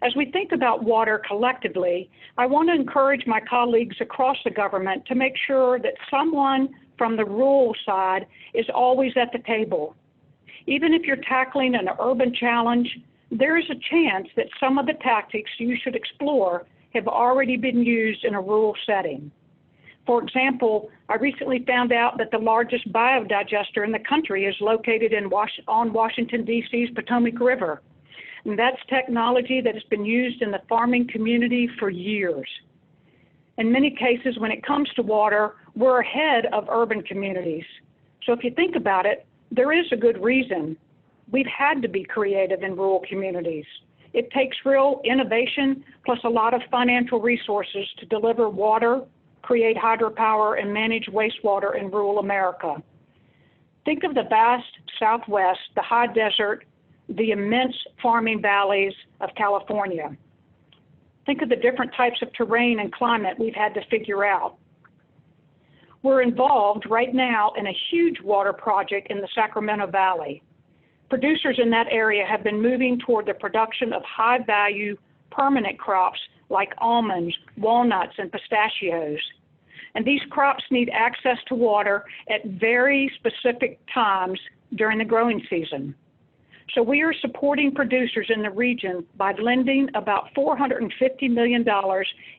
As we think about water collectively, I want to encourage my colleagues across the government to make sure that someone from the rural side is always at the table. Even if you're tackling an urban challenge, there is a chance that some of the tactics you should explore have already been used in a rural setting. For example, I recently found out that the largest biodigester in the country is located on Washington, D.C.'s Potomac River. And that's technology that has been used in the farming community for years. In many cases, when it comes to water, we're ahead of urban communities. So if you think about it, there is a good reason. We've had to be creative in rural communities. It takes real innovation plus a lot of financial resources to deliver water, create hydropower, and manage wastewater in rural America. Think of the vast Southwest, the high desert, the immense farming valleys of California. Think of the different types of terrain and climate we've had to figure out. We're involved right now in a huge water project in the Sacramento Valley. Producers in that area have been moving toward the production of high-value permanent crops like almonds, walnuts, and pistachios. And these crops need access to water at very specific times during the growing season. So we are supporting producers in the region by lending about $450 million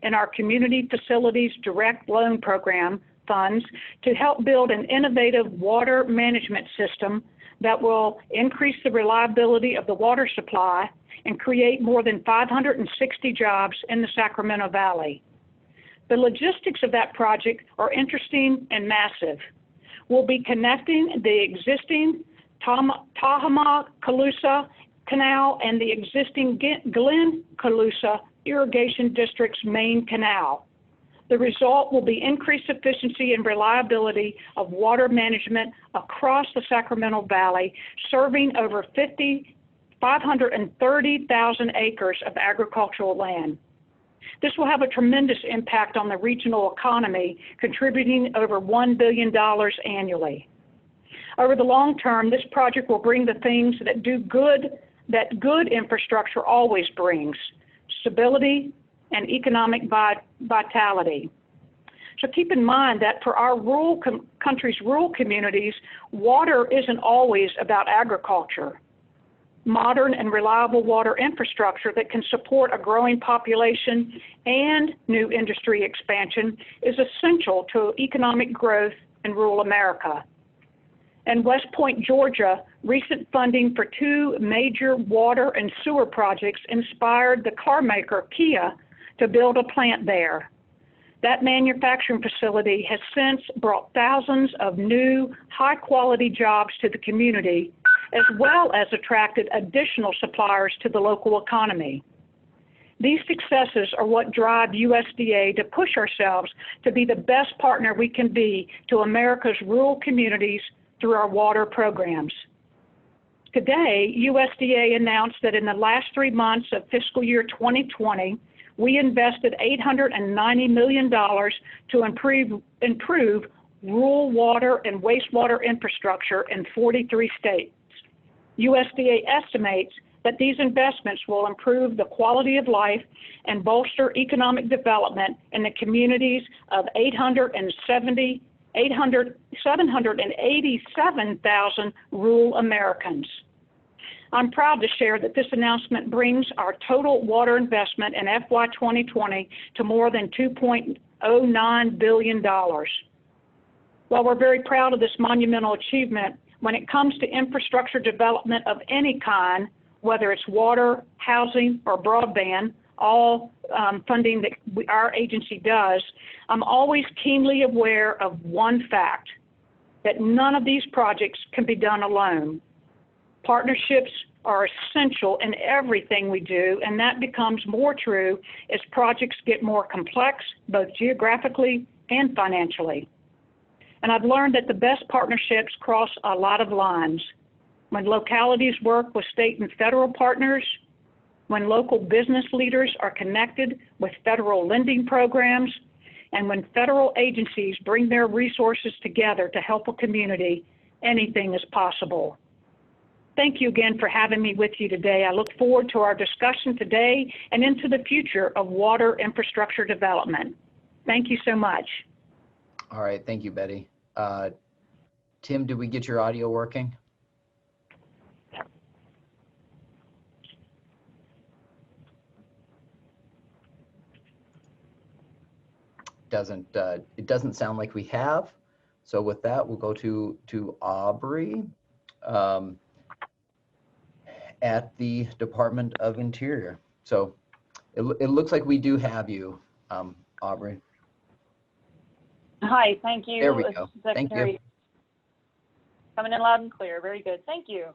in our Community Facilities Direct Loan Program funds to help build an innovative water management system that will increase the reliability of the water supply and create more than 560 jobs in the Sacramento Valley. The logistics of that project are interesting and massive. We'll be connecting the existing Tahoma-Colusa Canal and the existing Glen-Colusa Irrigation District's main canal. The result will be increased efficiency and reliability of water management across the Sacramento Valley, serving over 530,000 acres of agricultural land. This will have a tremendous impact on the regional economy, contributing over $1 billion annually. Over the long term, this project will bring the things that good infrastructure always brings: stability and economic vitality. So keep in mind that for our country's rural communities, water isn't always about agriculture. Modern and reliable water infrastructure that can support a growing population and new industry expansion is essential to economic growth in rural America. In West Point, Georgia, recent funding for 2 major water and sewer projects inspired the car maker Kia to build a plant there. That manufacturing facility has since brought thousands of new, high-quality jobs to the community, as well as attracted additional suppliers to the local economy. These successes are what drive USDA to push ourselves to be the best partner we can be to America's rural communities through our water programs. Today, USDA announced that in the last 3 months of fiscal year 2020, we invested $890 million to improve rural water and wastewater infrastructure in 43 states. USDA estimates that these investments will improve the quality of life and bolster economic development in the communities of 787,000 rural Americans. I'm proud to share that this announcement brings our total water investment in FY 2020 to more than $2.09 billion. While we're very proud of this monumental achievement, when it comes to infrastructure development of any kind, whether it's water, housing, or broadband, all funding that our agency does, I'm always keenly aware of one fact, that none of these projects can be done alone. Partnerships are essential in everything we do, and that becomes more true as projects get more complex, both geographically and financially. And I've learned that the best partnerships cross a lot of lines. When localities work with state and federal partners, when local business leaders are connected with federal lending programs, and when federal agencies bring their resources together to help a community, anything is possible. Thank you again for having me with you today. I look forward to our discussion today and into the future of water infrastructure development. Thank you so much. All right, thank you, Betty. Tim, did we get your audio working? doesn't sound like we have. So with that, we'll go to Aubrey at the Department of Interior. So it looks like we do have you, Aubrey. Hi, thank you. There we go. Thank you. Coming in loud and clear. Very good. Thank you.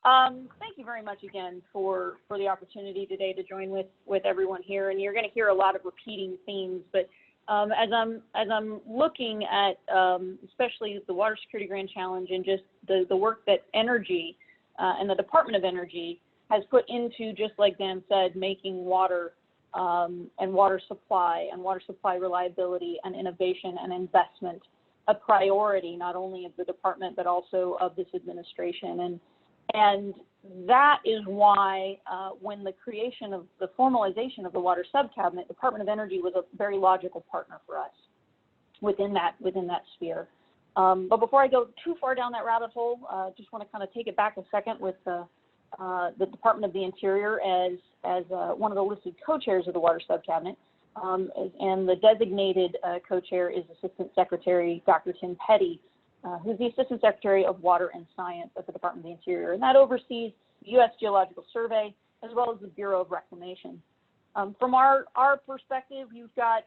Thank you very much again for the opportunity today to join with everyone here. And you're going to hear a lot of repeating themes, but as I'm looking at especially the Water Security Grand Challenge and just the work that energy and the Department of Energy has put into, just like Dan said, making water and water supply reliability and innovation and investment a priority, not only of the department, but also of this administration. And that is why when the creation of the formalization of the Water Subcabinet, Department of Energy was a very logical partner for us within that sphere. But before I go too far down that rabbit hole, just want to kind of take it back a second with the Department of the Interior as one of the listed co-chairs of the Water Subcabinet. And the designated co-chair is Assistant Secretary Dr. Tim Petty, who's the Assistant Secretary of Water and Science at the Department of the Interior. And that oversees the U.S. Geological Survey, as well as the Bureau of Reclamation. From our perspective, you've got,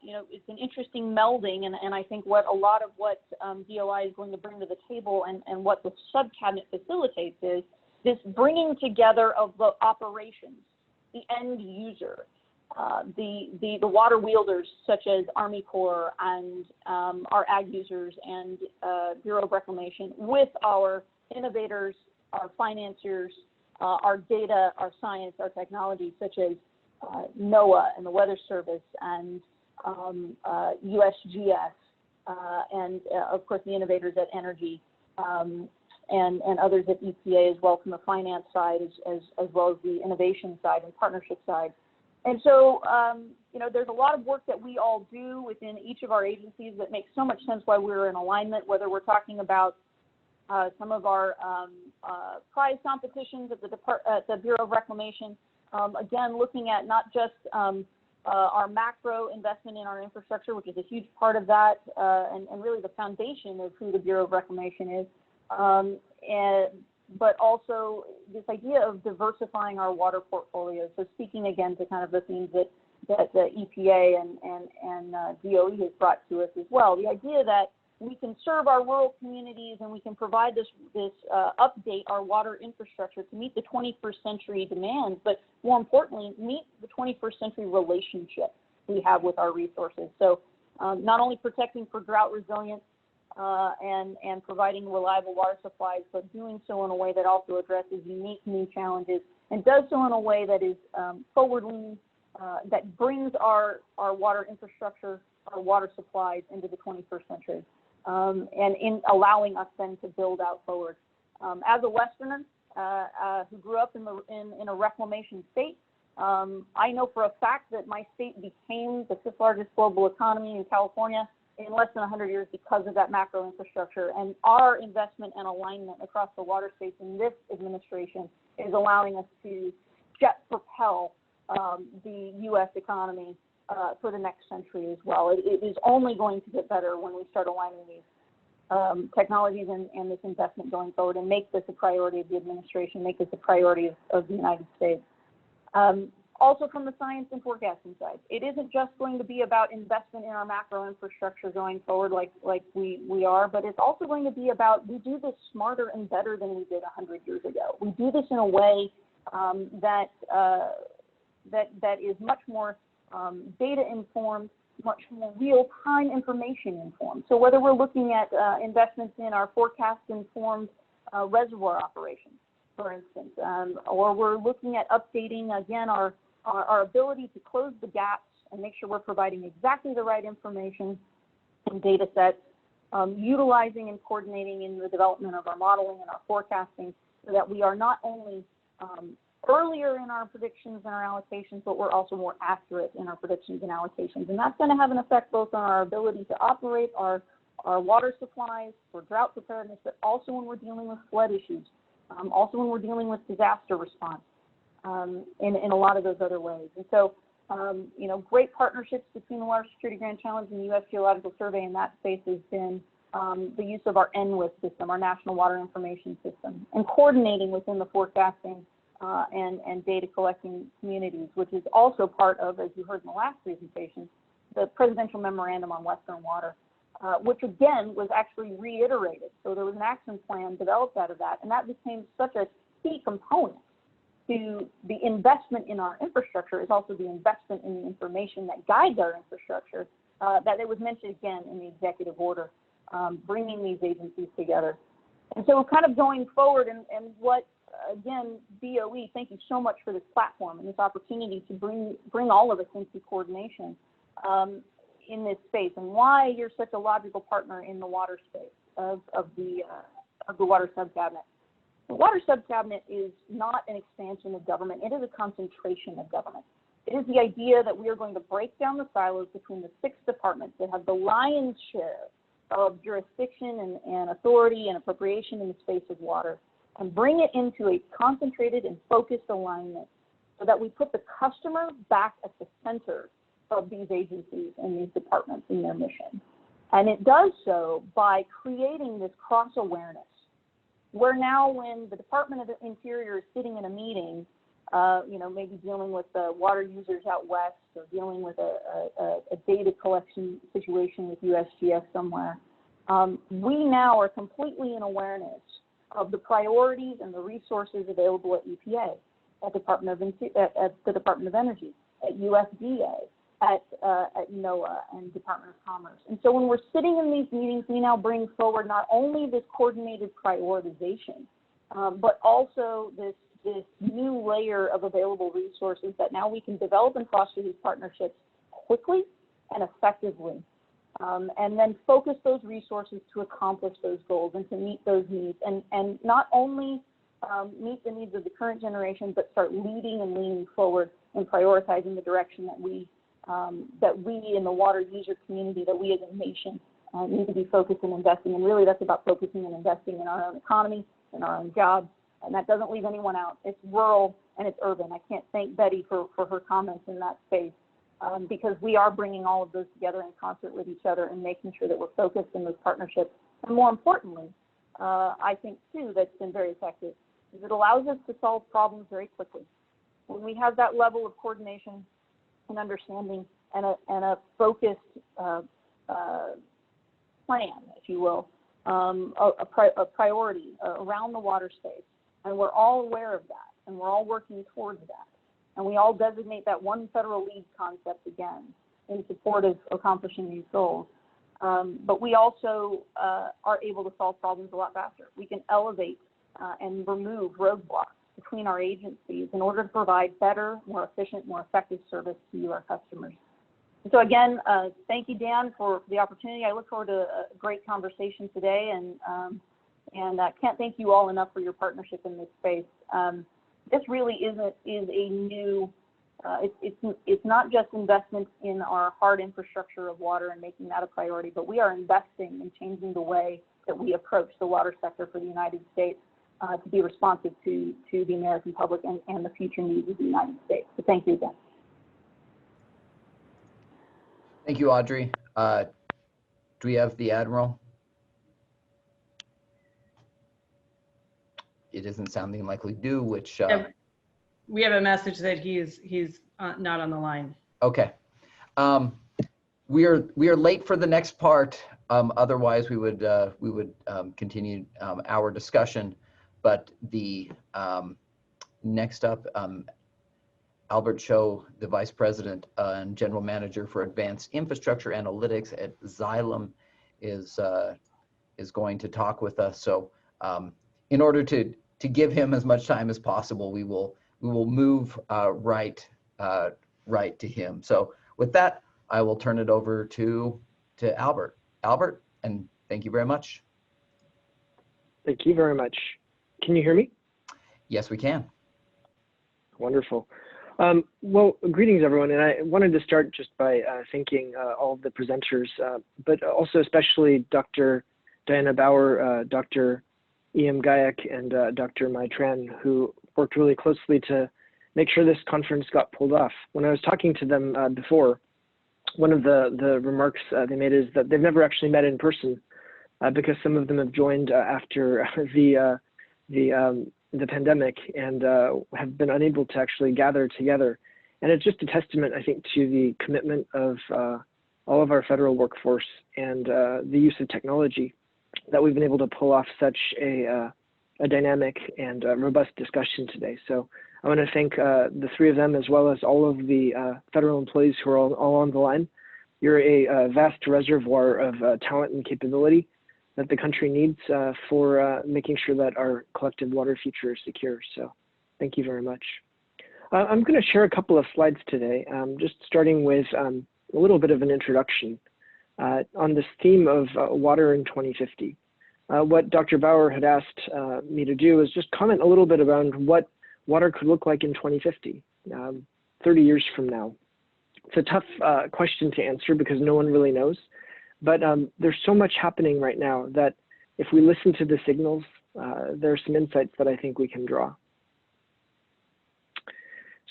it's an interesting melding, and I think a lot of what DOI is going to bring to the table and what the subcabinet facilitates is this bringing together of the operations, the end user, the water wielders such as Army Corps and our ag users and Bureau of Reclamation with our innovators, our financiers, our data, our science, our technology such as NOAA and the Weather Service and USGS and of course the innovators at Energy and others at EPA as well from the finance side as well as the innovation side and partnership side. And so, there's a lot of work that we all do within each of our agencies that makes so much sense why we're in alignment, whether we're talking about some of our prize competitions at the Bureau of Reclamation. Again, looking at not just our macro investment in our infrastructure, which is a huge part of that, and really the foundation of who the Bureau of Reclamation is, but also this idea of diversifying our water portfolio. So speaking again to kind of the themes that the EPA and DOE has brought to us as well, the idea that we can serve our rural communities and we can provide this update our water infrastructure to meet the 21st century demands, but more importantly, meet the 21st century relationship we have with our resources. So not only protecting for drought resilience and providing reliable water supplies, but doing so in a way that also addresses unique new challenges and does so in a way that is forward-leaning, that brings our water infrastructure, our water supplies into the 21st century. And in allowing us then to build out forward. As a Westerner who grew up in a reclamation state, I know for a fact that my state became the fifth largest global economy in California in less than 100 years because of that macro infrastructure. And our investment and alignment across the water states in this administration is allowing us to jet propel the U.S. economy for the next century as well. It is only going to get better when we start aligning these technologies and this investment going forward and make this a priority of the administration, make this a priority of the United States. Also from the science and forecasting side, it isn't just going to be about investment in our macro infrastructure going forward like we are, but it's also going to be about we do this smarter and better than we did 100 years ago. We do this in a way that is much more data informed, much more real-time information informed. So whether we're looking at investments in our forecast informed reservoir operations, for instance, or we're looking at updating again our ability to close the gaps and make sure we're providing exactly the right information and data sets, utilizing and coordinating in the development of our modeling and our forecasting so that we are not only earlier in our predictions and our allocations, but we're also more accurate in our predictions and allocations. And that's going to have an effect both on our ability to operate our water supplies for drought preparedness, but also when we're dealing with flood issues, also when we're dealing with disaster response, in a lot of those other ways. And so You know, great partnerships between the Water Security Grand Challenge and the U.S. Geological Survey in that space has been the use of our NWIS system, our National Water Information System, and coordinating within the forecasting and data collecting communities, which is also part of, as you heard in the last presentation, the Presidential Memorandum on Western Water, which again was actually reiterated. So there was an action plan developed out of that, and that became such a key component to the investment in our infrastructure, is also the investment in the information that guides our infrastructure, that it was mentioned again in the executive order, bringing these agencies together. And so kind of going forward, and what, again, DOE, thank you so much for this platform and this opportunity to bring all of us into coordination in this space, and why you're such a logical partner in the water space of the water subcabinet. The water subcabinet is not an expansion of government, it is a concentration of government. It is the idea that we are going to break down the silos between the 6 departments that have the lion's share of jurisdiction and authority and appropriation in the space of water, and bring it into a concentrated and focused alignment so that we put the customer back at the center of these agencies and these departments in their mission. And it does so by creating this cross-awareness, where now when the Department of the Interior is sitting in a meeting, you know, maybe dealing with the water users out west, or dealing with a data collection situation with USGS somewhere, we now are completely in awareness of the priorities and the resources available at EPA, at the Department of Energy, at USDA, at NOAA and Department of Commerce. And so when we're sitting in these meetings, we now bring forward not only this coordinated prioritization, but also this new layer of available resources that now we can develop and foster these partnerships quickly and effectively, and then focus those resources to accomplish those goals and to meet those needs, and not only meet the needs of the current generation, but start leading and leaning forward and prioritizing the direction that we in the water user community, that we as a nation need to be focused and investing. And really that's about focusing and investing in our own economy, in our own jobs, and that doesn't leave anyone out. It's rural and it's urban. I can't thank Betty for her comments in that space, because we are bringing all of those together in concert with each other and making sure that we're focused in those partnerships. And more importantly, I think too, that's been very effective, is it allows us to solve problems very quickly. When we have that level of coordination and understanding and a focused plan, if you will, a priority around the water space, and we're all aware of that, and we're all working towards that, and we all designate that one federal lead concept again in support of accomplishing these goals. But we also are able to solve problems a lot faster. We can elevate and remove roadblocks between our agencies in order to provide better, more efficient, more effective service to you, our customers. And so again, thank you, Dan, for the opportunity. I look forward to a great conversation today, and can't thank you all enough for your partnership in this space. This really is a new, it's not just investment in our hard infrastructure of water and making that a priority, but we are investing in changing the way that we approach the water sector for the United States, to be responsive to the American public and the future needs of the United States. So thank you again. Thank you, Audrey. Do we have the Admiral? It isn't sounding like we do, which... we have a message that he's not on the line. Okay. We are late for the next part. Otherwise, we would continue our discussion. But the next up, Albert Cho, the Vice President and General Manager for Advanced Infrastructure Analytics at Xylem, is going to talk with us. So in order to give him as much time as possible, we will move right to him. So with that, I will turn it over to Albert. Albert, and thank you very much. Thank you very much. Can you hear me? Yes, we can. Wonderful. Well, greetings, everyone. And I wanted to start just by thanking all of the presenters, but also especially Dr. Diana Bauer, Dr. E.M. Gayak, and Dr. Mai Tran, who worked really closely to make sure this conference got pulled off. When I was talking to them before, one of the remarks they made is that they've never actually met in person because some of them have joined after the pandemic and have been unable to actually gather together. And it's just a testament, I think, to the commitment of all of our federal workforce and the use of technology that we've been able to pull off such a dynamic and robust discussion today. So I want to thank the three of them, as well as all of the federal employees who are all on the line. You're a vast reservoir of talent and capability that the country needs for making sure that our collective water future is secure. So thank you very much. I'm going to share a couple of slides today, just starting with a little bit of an introduction on this theme of water in 2050. What Dr. Bauer had asked me to do is just comment a little bit around what water could look like in 2050, 30 years from now. It's a tough question to answer because no one really knows, but there's so much happening right now that if we listen to the signals, there are some insights that I think we can draw.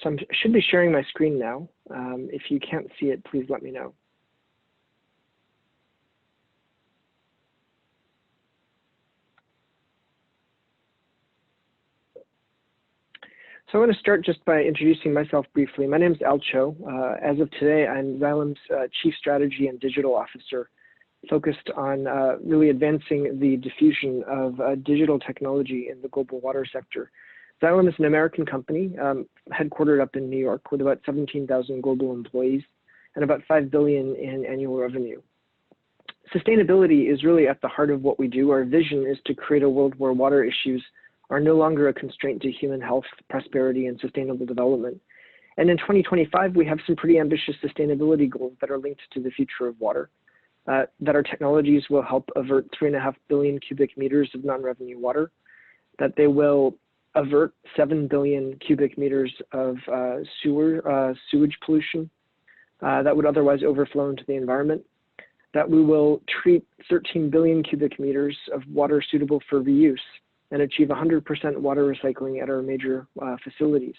So I should be sharing my screen now. If you can't see it, please let me know. So I want to start just by introducing myself briefly. My name is Al Cho. As of today, I'm Xylem's Chief Strategy and Digital Officer, focused on really advancing the diffusion of digital technology in the global water sector. Xylem is an American company headquartered up in New York with about 17,000 global employees and about $5 billion in annual revenue. Sustainability is really at the heart of what we do. Our vision is to create a world where water issues are no longer a constraint to human health, prosperity, and sustainable development. And in 2025, we have some pretty ambitious sustainability goals that are linked to the future of water, that our technologies will help avert 3.5 billion cubic meters of non-revenue water, that they will avert 7 billion cubic meters of sewage pollution that would otherwise overflow into the environment, that we will treat 13 billion cubic meters of water suitable for reuse and achieve 100% water recycling at our major facilities.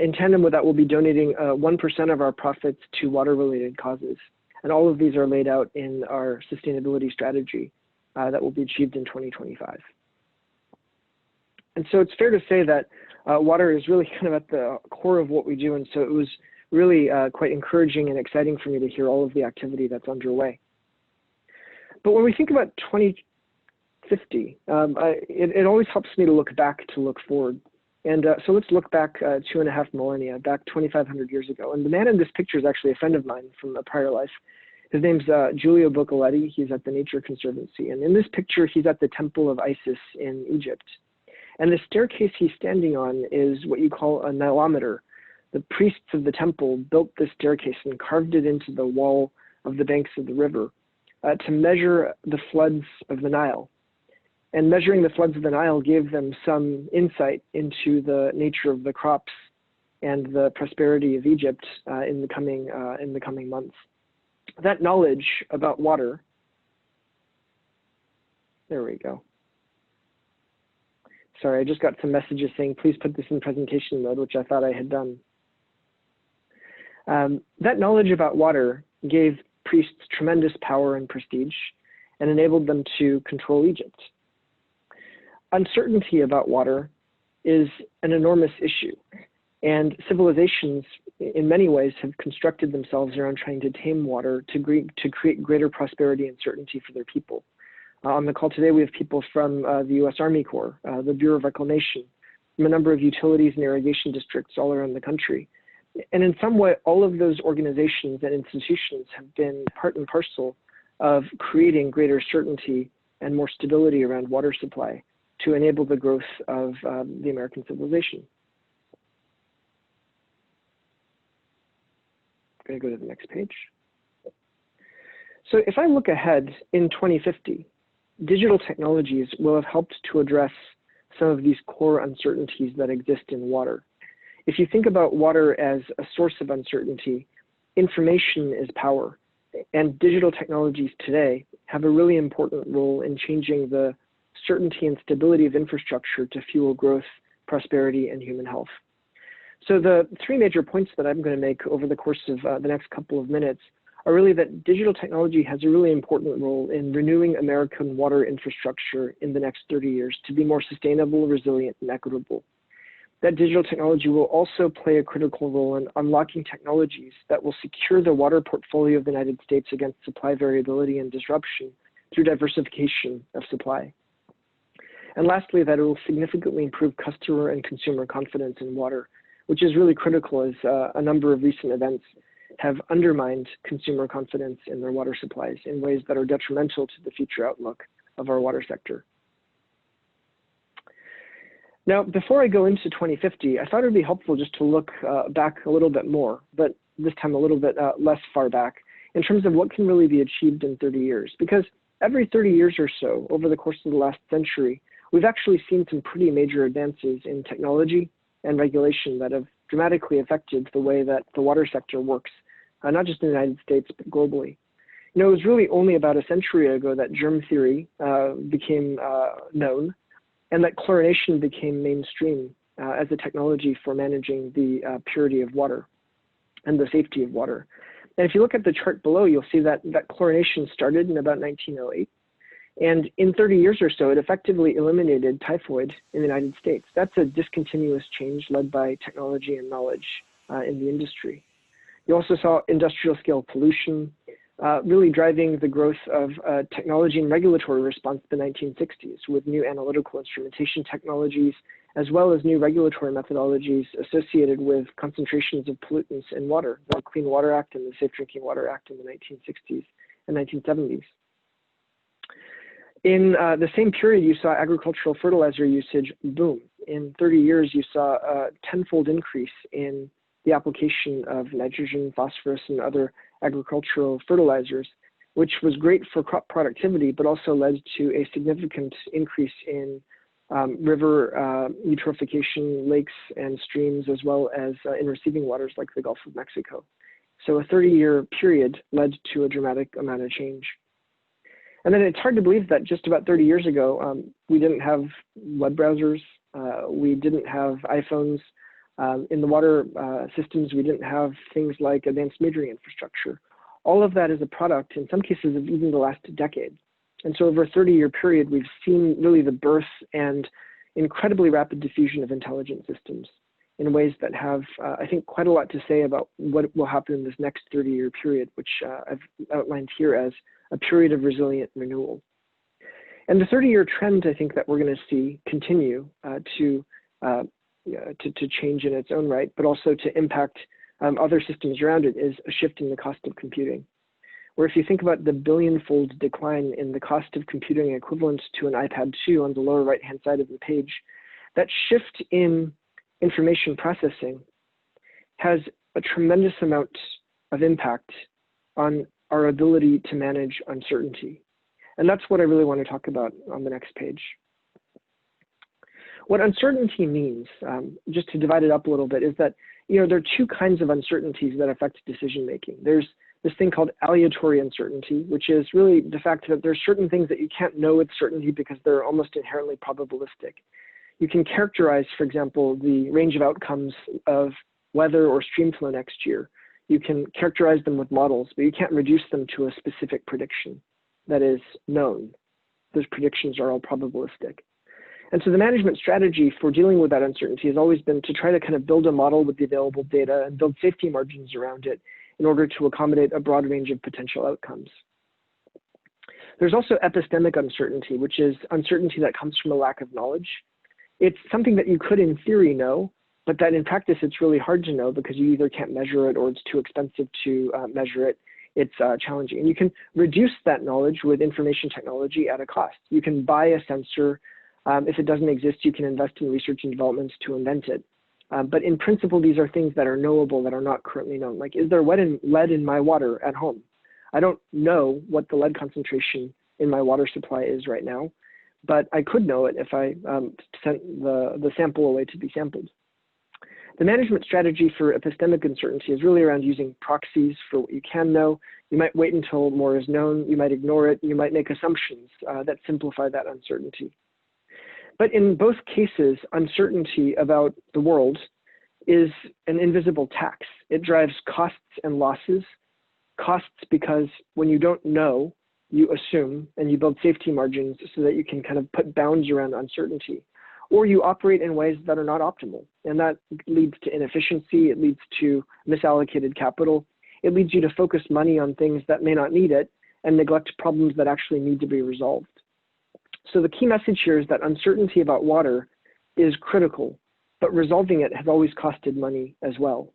In tandem with that, we'll be donating 1% of our profits to water-related causes. And all of these are laid out in our sustainability strategy that will be achieved in 2025. And so it's fair to say that water is really kind of at the core of what we do. And so it was really quite encouraging and exciting for me to hear all of the activity that's underway. But when we think about 2050, it always helps me to look back to look forward. And so let's look back 2.5 millennia, back 2,500 years ago. And the man in this picture is actually a friend of mine from a prior life. His name's Giulio Boccaletti. He's at the Nature Conservancy. And in this picture, he's at the Temple of Isis in Egypt. And the staircase he's standing on is what you call a Nilometer. The priests of the temple built this staircase and carved it into the wall of the banks of the river to measure the floods of the Nile. And measuring the floods of the Nile gave them some insight into the nature of the crops and the prosperity of Egypt in the coming months. That knowledge about water, there we go. Sorry, I just got some messages saying, please put this in presentation mode, which I thought I had done. That knowledge about water gave priests tremendous power and prestige and enabled them to control Egypt. Uncertainty about water is an enormous issue, and civilizations in many ways have constructed themselves around trying to tame water to create greater prosperity and certainty for their people. On the call today, we have people from the U.S. Army Corps, the Bureau of Reclamation, from a number of utilities and irrigation districts all around the country. And in some way, all of those organizations and institutions have been part and parcel of creating greater certainty and more stability around water supply to enable the growth of the American civilization. I'm going to go to the next page. So if I look ahead in 2050, digital technologies will have helped to address some of these core uncertainties that exist in water. If you think about water as a source of uncertainty, information is power, and digital technologies today have a really important role in changing the certainty and stability of infrastructure to fuel growth, prosperity, and human health. So the three major points that I'm going to make over the course of the next couple of minutes are really that digital technology has a really important role in renewing American water infrastructure in the next 30 years to be more sustainable, resilient, and equitable. That digital technology will also play a critical role in unlocking technologies that will secure the water portfolio of the United States against supply variability and disruption through diversification of supply. And lastly, that it will significantly improve customer and consumer confidence in water, which is really critical as a number of recent events have undermined consumer confidence in their water supplies in ways that are detrimental to the future outlook of our water sector. Now, before I go into 2050, I thought it would be helpful just to look back a little bit more, but this time a little bit less far back, in terms of what can really be achieved in 30 years. Because every 30 years or so, over the course of the last century, we've actually seen some pretty major advances in technology and regulation that have dramatically affected the way that the water sector works, not just in the United States, but globally. You know, it was really only about a century ago that germ theory became known, and that chlorination became mainstream as a technology for managing the purity of water and the safety of water. And if you look at the chart below, you'll see that chlorination started in about 1908. And in 30 years or so, it effectively eliminated typhoid in the United States. That's a discontinuous change led by technology and knowledge in the industry. You also saw industrial scale pollution really driving the growth of technology and regulatory response in the 1960s with new analytical instrumentation technologies, as well as new regulatory methodologies associated with concentrations of pollutants in water, the Clean Water Act and the Safe Drinking Water Act in the 1960s and 1970s. In the same period, you saw agricultural fertilizer usage boom. In 30 years, you saw a tenfold increase in the application of nitrogen, phosphorus, and other agricultural fertilizers, which was great for crop productivity, but also led to a significant increase in river eutrophication, lakes and streams, as well as in receiving waters like the Gulf of Mexico. So a 30-year period led to a dramatic amount of change. And then it's hard to believe that just about 30 years ago, we didn't have web browsers, we didn't have iPhones. In the water systems, we didn't have things like advanced metering infrastructure. All of that is a product, in some cases, of even the last decade. And so over a 30-year period, we've seen really the birth and incredibly rapid diffusion of intelligent systems in ways that have, I think, quite a lot to say about what will happen in this next 30-year period, which I've outlined here as a period of resilient renewal. And the 30-year trend, I think, that we're going to see continue to change in its own right, but also to impact other systems around it, is a shift in the cost of computing. Where if you think about the billion-fold decline in the cost of computing equivalent to an iPad 2 on the lower right-hand side of the page, that shift in information processing has a tremendous amount of impact on our ability to manage uncertainty. And that's what I really want to talk about on the next page. What uncertainty means, just to divide it up a little bit, is that there are two kinds of uncertainties that affect decision making. There's this thing called aleatory uncertainty, which is really the fact that there's certain things that you can't know with certainty because they're almost inherently probabilistic. You can characterize, for example, the range of outcomes of weather or stream flow next year. You can characterize them with models, but you can't reduce them to a specific prediction that is known. Those predictions are all probabilistic. And so the management strategy for dealing with that uncertainty has always been to try to kind of build a model with the available data and build safety margins around it in order to accommodate a broad range of potential outcomes. There's also epistemic uncertainty, which is uncertainty that comes from a lack of knowledge. It's something that you could in theory know, but that in practice it's really hard to know because you either can't measure it or it's too expensive to measure it. It's challenging. And you can reduce that knowledge with information technology at a cost. You can buy a sensor. If it doesn't exist, you can invest in research and development to invent it. But in principle, these are things that are knowable that are not currently known. Like, is there lead in my water at home? I don't know what the lead concentration in my water supply is right now, but I could know it if I sent the sample away to be sampled. The management strategy for epistemic uncertainty is really around using proxies for what you can know. You might wait until more is known. You might ignore it. You might make assumptions that simplify that uncertainty. But in both cases, uncertainty about the world is an invisible tax. It drives costs and losses. Costs because when you don't know, you assume and you build safety margins so that you can kind of put bounds around uncertainty. Or you operate in ways that are not optimal. And that leads to inefficiency. It leads to misallocated capital. It leads you to focus money on things that may not need it and neglect problems that actually need to be resolved. So the key message here is that uncertainty about water is critical, but resolving it has always costed money as well.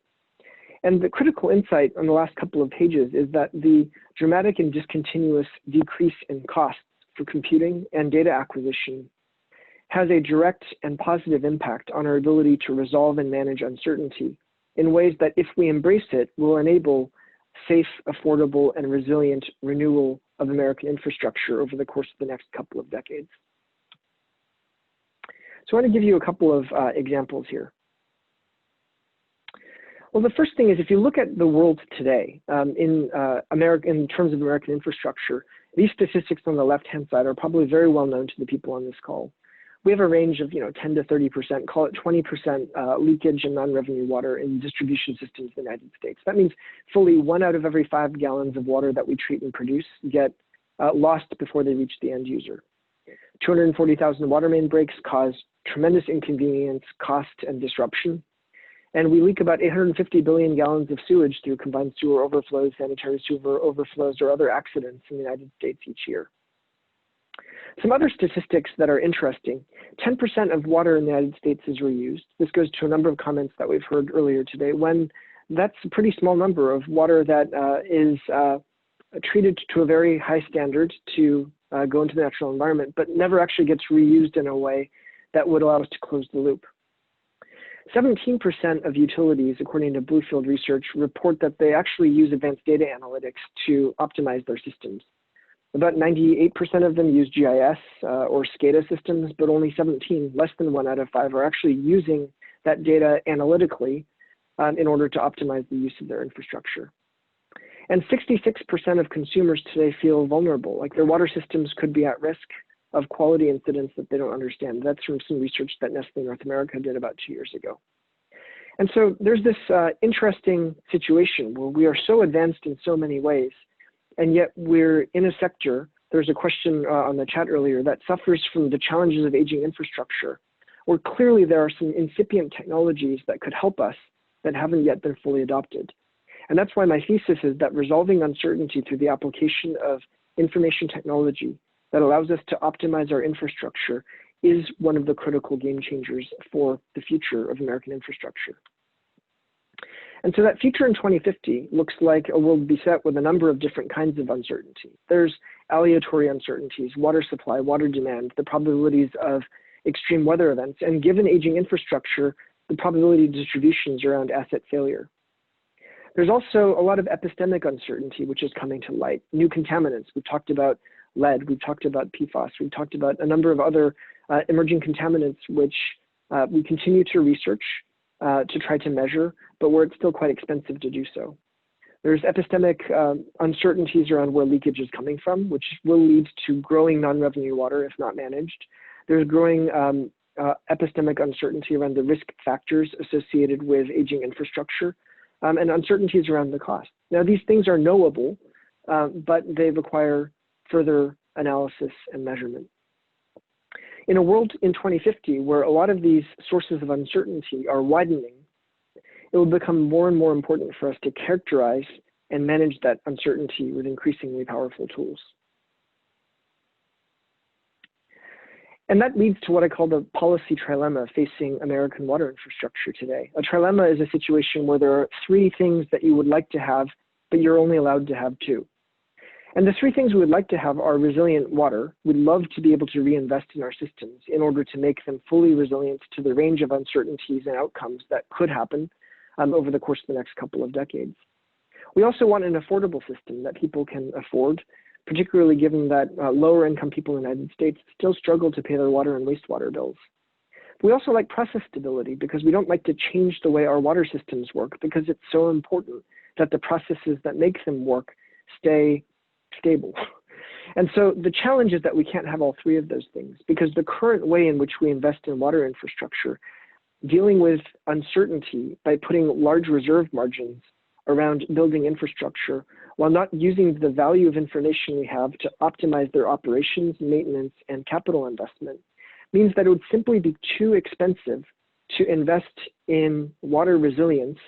And the critical insight on the last couple of pages is that the dramatic and discontinuous decrease in costs for computing and data acquisition has a direct and positive impact on our ability to resolve and manage uncertainty in ways that, if we embrace it, will enable safe, affordable, and resilient renewal of American infrastructure over the course of the next couple of decades. So I want to give you a couple of examples here. Well, the first thing is, if you look at the world today in terms of American infrastructure, these statistics on the left-hand side are probably very well known to the people on this call. We have a range of 10 to 30%, call it 20% leakage in non-revenue water in distribution systems in the United States. That means fully 1 out of every 5 gallons of water that we treat and produce get lost before they reach the end user. 240,000 water main breaks cause tremendous inconvenience, cost, and disruption. And we leak about 850 billion gallons of sewage through combined sewer overflows, sanitary sewer overflows, or other accidents in the United States each year. Some other statistics that are interesting: 10% of water in the United States is reused. This goes to a number of comments that we've heard earlier today, when that's a pretty small number of water that is treated to a very high standard to go into the natural environment, but never actually gets reused in a way that would allow us to close the loop. 17% of utilities, according to Bluefield Research, report that they actually use advanced data analytics to optimize their systems. About 98% of them use GIS or SCADA systems, but only 17, less than 1 out of 5, are actually using that data analytically in order to optimize the use of their infrastructure. And 66% of consumers today feel vulnerable, like their water systems could be at risk of quality incidents that they don't understand. That's from some research that Nestle North America did about 2 years ago. And so there's this interesting situation where we are so advanced in so many ways, and yet we're in a sector, there's a question on the chat earlier, that suffers from the challenges of aging infrastructure, where clearly there are some incipient technologies that could help us that haven't yet been fully adopted. And that's why my thesis is that resolving uncertainty through the application of information technology that allows us to optimize our infrastructure is one of the critical game changers for the future of American infrastructure. And so that future in 2050 looks like a world beset with a number of different kinds of uncertainty. There's aleatory uncertainties, water supply, water demand, the probabilities of extreme weather events, and given aging infrastructure, the probability of distributions around asset failure. There's also a lot of epistemic uncertainty, which is coming to light. New contaminants, we've talked about lead, we've talked about PFAS, we've talked about a number of other emerging contaminants, which we continue to research to try to measure, but where it's still quite expensive to do so. There's epistemic uncertainties around where leakage is coming from, which will lead to growing non-revenue water if not managed. There's growing epistemic uncertainty around the risk factors associated with aging infrastructure, and uncertainties around the cost. Now, these things are knowable, but they require further analysis and measurement. In a world in 2050 where a lot of these sources of uncertainty are widening, it will become more and more important for us to characterize and manage that uncertainty with increasingly powerful tools. And that leads to what I call the policy trilemma facing American water infrastructure today. A trilemma is a situation where there are 3 things that you would like to have, but you're only allowed to have 2. And the 3 things we would like to have are resilient water. We'd love to be able to reinvest in our systems in order to make them fully resilient to the range of uncertainties and outcomes that could happen over the course of the next couple of decades. We also want an affordable system that people can afford, particularly given that lower income people in the United States still struggle to pay their water and wastewater bills. We also like process stability because we don't like to change the way our water systems work, because it's so important that the processes that make them work stay stable. And so the challenge is that we can't have all 3 of those things, because the current way in which we invest in water infrastructure dealing with uncertainty by putting large reserve margins around building infrastructure while not using the value of information we have to optimize their operations, maintenance, and capital investment means that it would simply be too expensive to invest in water resilience,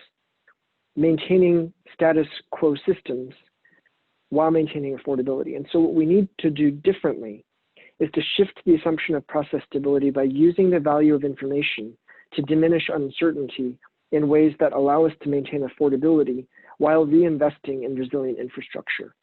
maintaining status quo systems while maintaining affordability. And so what we need to do differently is to shift the assumption of process stability by using the value of information to diminish uncertainty in ways that allow us to maintain affordability while reinvesting in resilient infrastructure.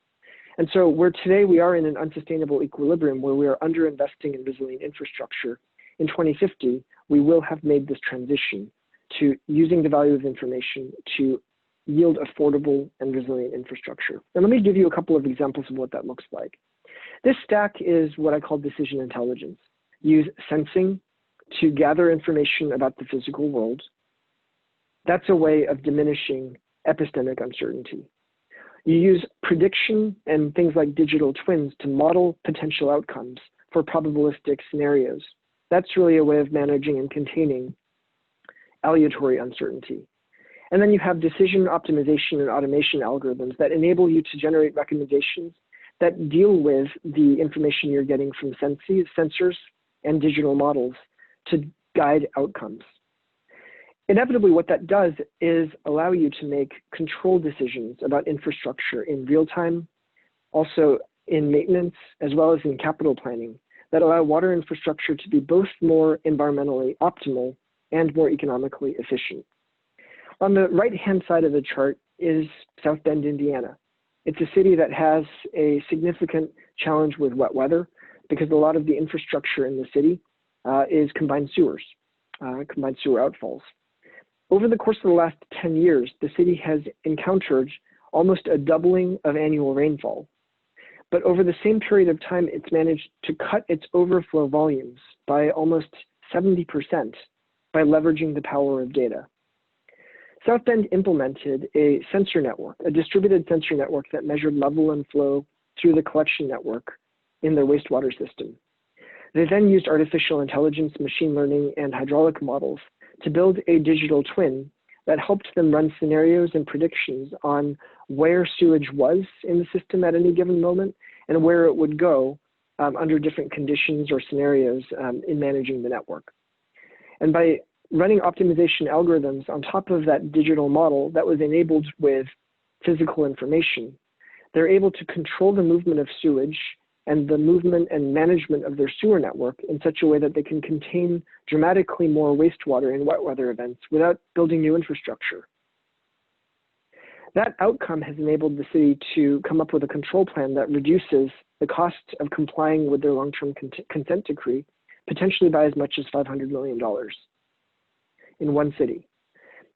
And so where today we are in an unsustainable equilibrium where we are underinvesting in resilient infrastructure, in 2050, we will have made this transition to using the value of information to yield affordable and resilient infrastructure. And let me give you a couple of examples of what that looks like. This stack is what I call decision intelligence. Use sensing to gather information about the physical world. That's a way of diminishing epistemic uncertainty. You use prediction and things like digital twins to model potential outcomes for probabilistic scenarios. That's really a way of managing and containing aleatory uncertainty. And then you have decision optimization and automation algorithms that enable you to generate recommendations that deal with the information you're getting from sensors and digital models to guide outcomes. Inevitably, what that does is allow you to make controlled decisions about infrastructure in real time, also in maintenance, as well as in capital planning, that allow water infrastructure to be both more environmentally optimal and more economically efficient. On the right-hand side of the chart is South Bend, Indiana. It's a city that has a significant challenge with wet weather because a lot of the infrastructure in the city is combined sewers, combined sewer outfalls. Over the course of the last 10 years, the city has encountered almost a doubling of annual rainfall. But over the same period of time, it's managed to cut its overflow volumes by almost 70% by leveraging the power of data. South Bend implemented a sensor network, a distributed sensor network that measured level and flow through the collection network in their wastewater system. They then used artificial intelligence, machine learning, and hydraulic models to build a digital twin that helped them run scenarios and predictions on where sewage was in the system at any given moment and where it would go under different conditions or scenarios in managing the network. And by running optimization algorithms on top of that digital model that was enabled with physical information, they're able to control the movement of sewage and the movement and management of their sewer network in such a way that they can contain dramatically more wastewater in wet weather events without building new infrastructure. That outcome has enabled the city to come up with a control plan that reduces the cost of complying with their long-term consent decree, potentially by as much as $500 million in one city.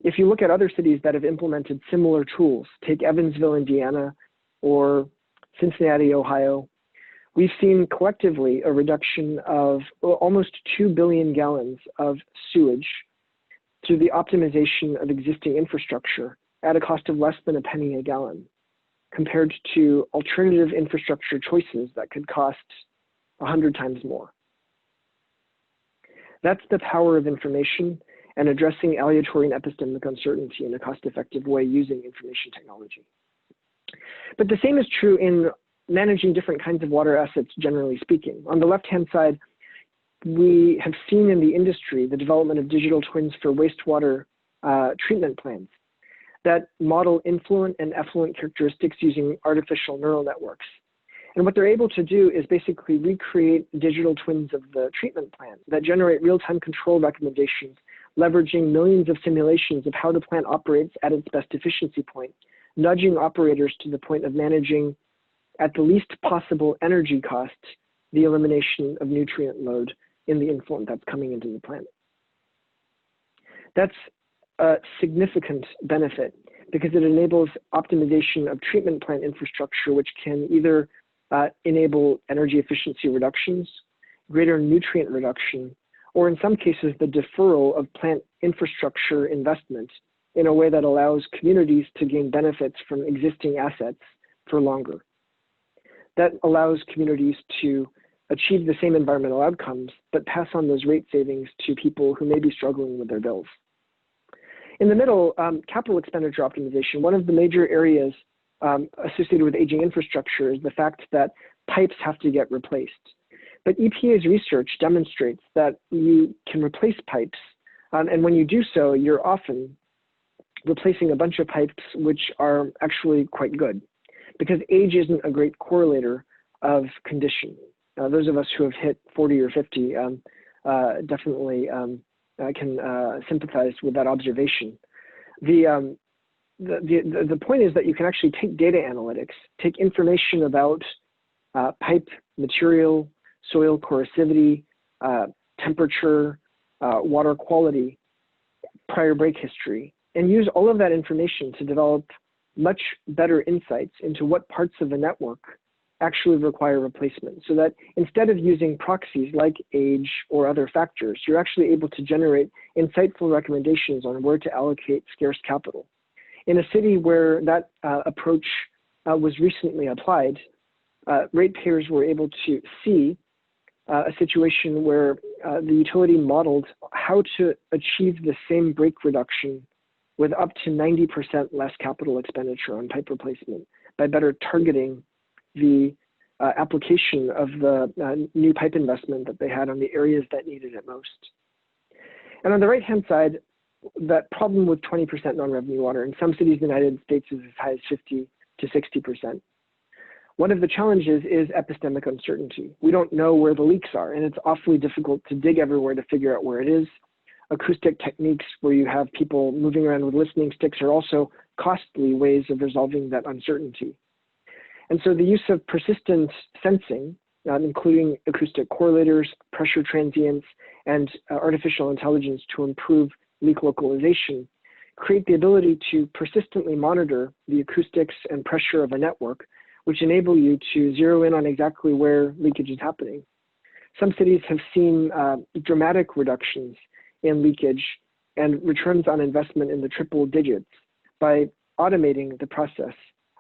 If you look at other cities that have implemented similar tools, take Evansville, Indiana, or Cincinnati, Ohio, we've seen collectively a reduction of almost 2 billion gallons of sewage through the optimization of existing infrastructure at a cost of less than a penny a gallon, compared to alternative infrastructure choices that could cost 100 times more. That's the power of information and addressing aleatory and epistemic uncertainty in a cost-effective way using information technology. But the same is true in managing different kinds of water assets, generally speaking. On the left-hand side, we have seen in the industry the development of digital twins for wastewater treatment plants that model influent and effluent characteristics using artificial neural networks. And what they're able to do is basically recreate digital twins of the treatment plant that generate real-time control recommendations, leveraging millions of simulations of how the plant operates at its best efficiency point, nudging operators to the point of managing at the least possible energy cost the elimination of nutrient load in the influent that's coming into the plant. That's a significant benefit because it enables optimization of treatment plant infrastructure, which can either enable energy efficiency reductions, greater nutrient reduction, or in some cases, the deferral of plant infrastructure investment in a way that allows communities to gain benefits from existing assets for longer. That allows communities to achieve the same environmental outcomes, but pass on those rate savings to people who may be struggling with their bills. In the middle, capital expenditure optimization. One of the major areas associated with aging infrastructure is the fact that pipes have to get replaced. But EPA's research demonstrates that you can replace pipes, and when you do so, you're often replacing a bunch of pipes which are actually quite good, because age isn't a great correlator of condition. Those of us who have hit 40 or 50 definitely can sympathize with that observation. The point is that you can actually take data analytics, take information about pipe material, soil corrosivity, temperature, water quality, prior break history, and use all of that information to develop much better insights into what parts of the network actually require replacement, so that instead of using proxies like age or other factors, you're actually able to generate insightful recommendations on where to allocate scarce capital. In a city where that approach was recently applied, ratepayers were able to see a situation where the utility modeled how to achieve the same break reduction with up to 90% less capital expenditure on pipe replacement by better targeting the application of the new pipe investment that they had on the areas that needed it most. And on the right-hand side, that problem with 20% non-revenue water in some cities in the United States is as high as 50 to 60%. One of the challenges is epistemic uncertainty. We don't know where the leaks are, and it's awfully difficult to dig everywhere to figure out where it is. Acoustic techniques where you have people moving around with listening sticks are also costly ways of resolving that uncertainty. And so the use of persistent sensing, including acoustic correlators, pressure transients, and artificial intelligence to improve leak localization, create the ability to persistently monitor the acoustics and pressure of a network, which enable you to zero in on exactly where leakage is happening. Some cities have seen dramatic reductions in leakage and returns on investment in the triple digits by automating the process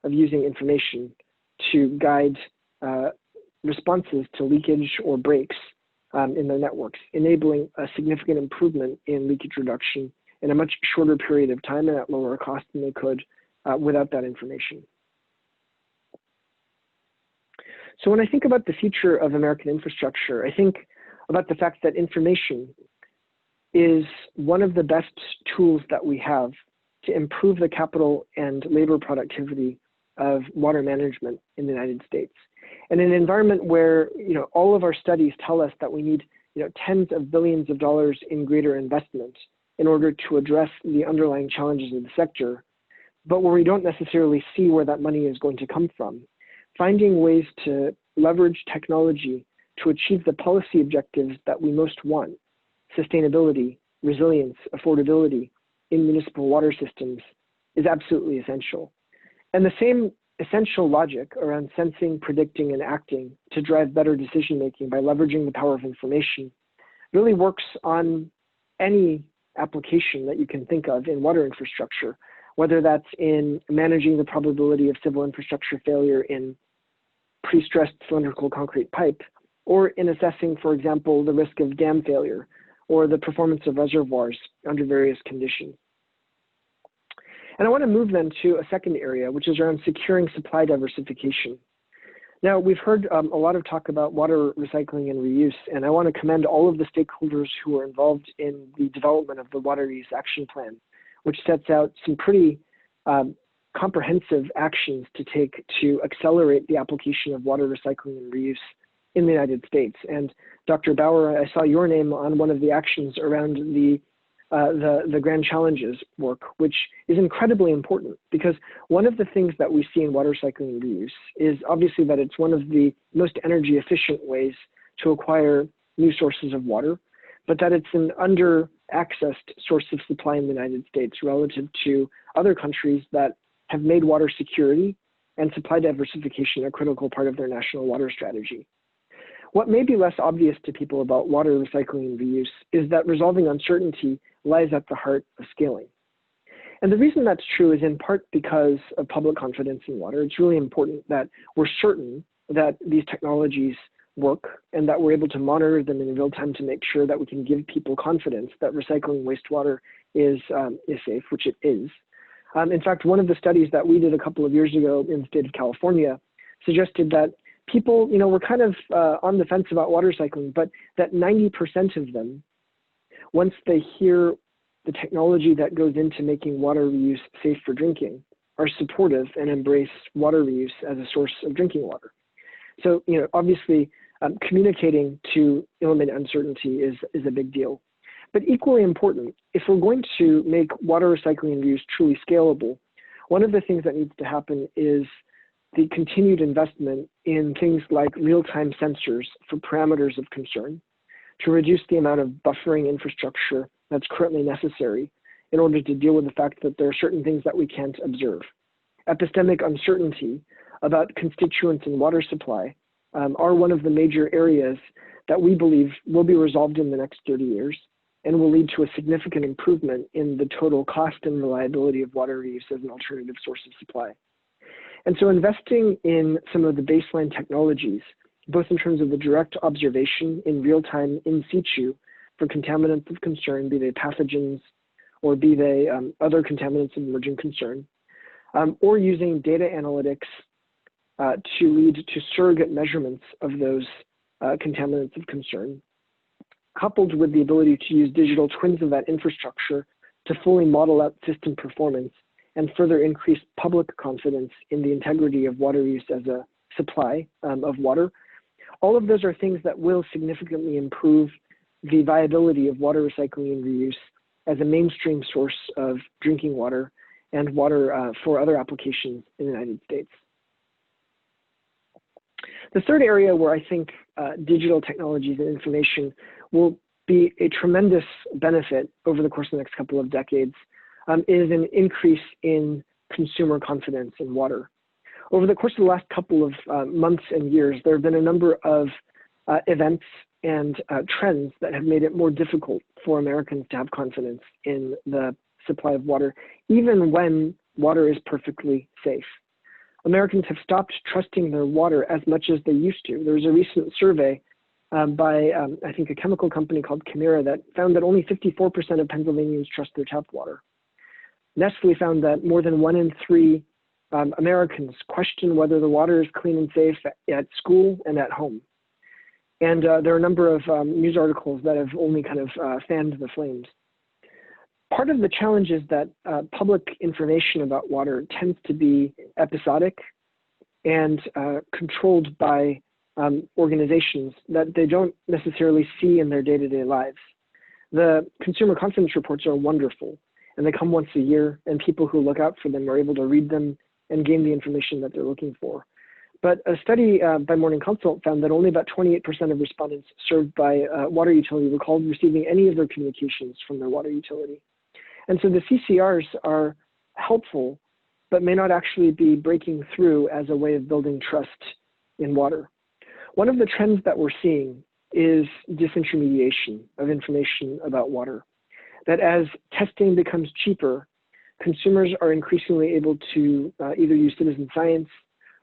of using information to guide responses to leakage or breaks in their networks, enabling a significant improvement in leakage reduction in a much shorter period of time and at lower cost than they could without that information. So when I think about the future of American infrastructure, I think about the fact that information is one of the best tools that we have to improve the capital and labor productivity of water management in the United States. And in an environment where all of our studies tell us that we need tens of billions of dollars in greater investment in order to address the underlying challenges of the sector, but where we don't necessarily see where that money is going to come from, finding ways to leverage technology to achieve the policy objectives that we most want, sustainability, resilience, affordability in municipal water systems, is absolutely essential. And the same essential logic around sensing, predicting, and acting to drive better decision-making by leveraging the power of information really works on any application that you can think of in water infrastructure, whether that's in managing the probability of civil infrastructure failure in pre-stressed cylindrical concrete pipe, or in assessing, for example, the risk of dam failure or the performance of reservoirs under various conditions. And I want to move then to a second area, which is around securing supply diversification. Now, we've heard a lot of talk about water recycling and reuse, and I want to commend all of the stakeholders who are involved in the development of the Water Reuse Action Plan, which sets out some pretty comprehensive actions to take to accelerate the application of water recycling and reuse in the United States. And Dr. Bauer, I saw your name on one of the actions around the Grand Challenges work, which is incredibly important, because one of the things that we see in water recycling and reuse is obviously that it's one of the most energy efficient ways to acquire new sources of water, but that it's an under-accessed source of supply in the United States relative to other countries that have made water security and supply diversification a critical part of their national water strategy. What may be less obvious to people about water recycling and reuse is that resolving uncertainty lies at the heart of scaling. And the reason that's true is in part because of public confidence in water. It's really important that we're certain that these technologies work and that we're able to monitor them in real time to make sure that we can give people confidence that recycling wastewater is safe, which it is. In fact, one of the studies that we did a couple of years ago in the state of California suggested that people, were kind of on the fence about water recycling, but that 90% of them, once they hear the technology that goes into making water reuse safe for drinking, are supportive and embrace water reuse as a source of drinking water. So, obviously, communicating to eliminate uncertainty is a big deal. But equally important, if we're going to make water recycling and reuse truly scalable, one of the things that needs to happen is the continued investment in things like real-time sensors for parameters of concern to reduce the amount of buffering infrastructure that's currently necessary in order to deal with the fact that there are certain things that we can't observe. Epistemic uncertainty about constituents in water supply are one of the major areas that we believe will be resolved in the next 30 years and will lead to a significant improvement in the total cost and reliability of water reuse as an alternative source of supply. And so investing in some of the baseline technologies, both in terms of the direct observation in real time in situ for contaminants of concern, be they pathogens or be they other contaminants of emerging concern, or using data analytics to lead to surrogate measurements of those contaminants of concern, coupled with the ability to use digital twins of that infrastructure to fully model out system performance and further increase public confidence in the integrity of water use as a supply of water. All of those are things that will significantly improve the viability of water recycling and reuse as a mainstream source of drinking water and water for other applications in the United States. The third area where I think digital technologies and information will be a tremendous benefit over the course of the next couple of decades is an increase in consumer confidence in water. Over the course of the last couple of months and years, there have been a number of events and trends that have made it more difficult for Americans to have confidence in the supply of water, even when water is perfectly safe. Americans have stopped trusting their water as much as they used to. There was a recent survey by, I think, a chemical company called Chimera that found that only 54% of Pennsylvanians trust their tap water. Nestle found that more than 1 in 3 Americans question whether the water is clean and safe at school and at home. And there are a number of news articles that have only kind of fanned the flames. Part of the challenge is that public information about water tends to be episodic and controlled by organizations that they don't necessarily see in their day-to-day lives. The consumer confidence reports are wonderful, and they come once a year, and people who look out for them are able to read them and gain the information that they're looking for. But a study by Morning Consult found that only about 28% of respondents served by water utility recalled receiving any of their communications from their water utility. And so the CCRs are helpful, but may not actually be breaking through as a way of building trust in water. One of the trends that we're seeing is disintermediation of information about water. That as testing becomes cheaper, consumers are increasingly able to either use citizen science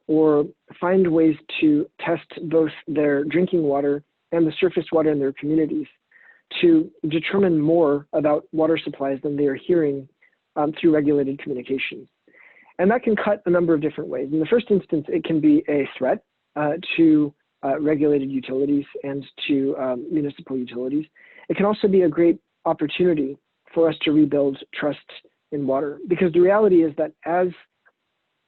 or find ways to test both their drinking water and the surface water in their communities to determine more about water supplies than they are hearing through regulated communications. And that can cut a number of different ways. In the first instance, it can be a threat to regulated utilities and to municipal utilities. It can also be a great opportunity for us to rebuild trust in water, because the reality is that as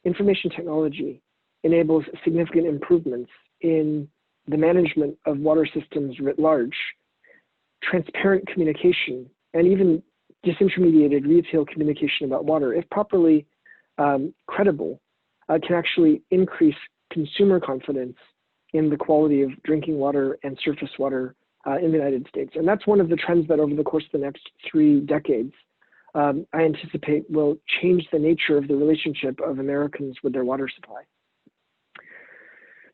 information technology enables significant improvements in the management of water systems writ large, transparent communication and even disintermediated retail communication about water, if properly credible, can actually increase consumer confidence in the quality of drinking water and surface water in the United States. And that's one of the trends that over the course of the next 3 decades, I anticipate will change the nature of the relationship of Americans with their water supply.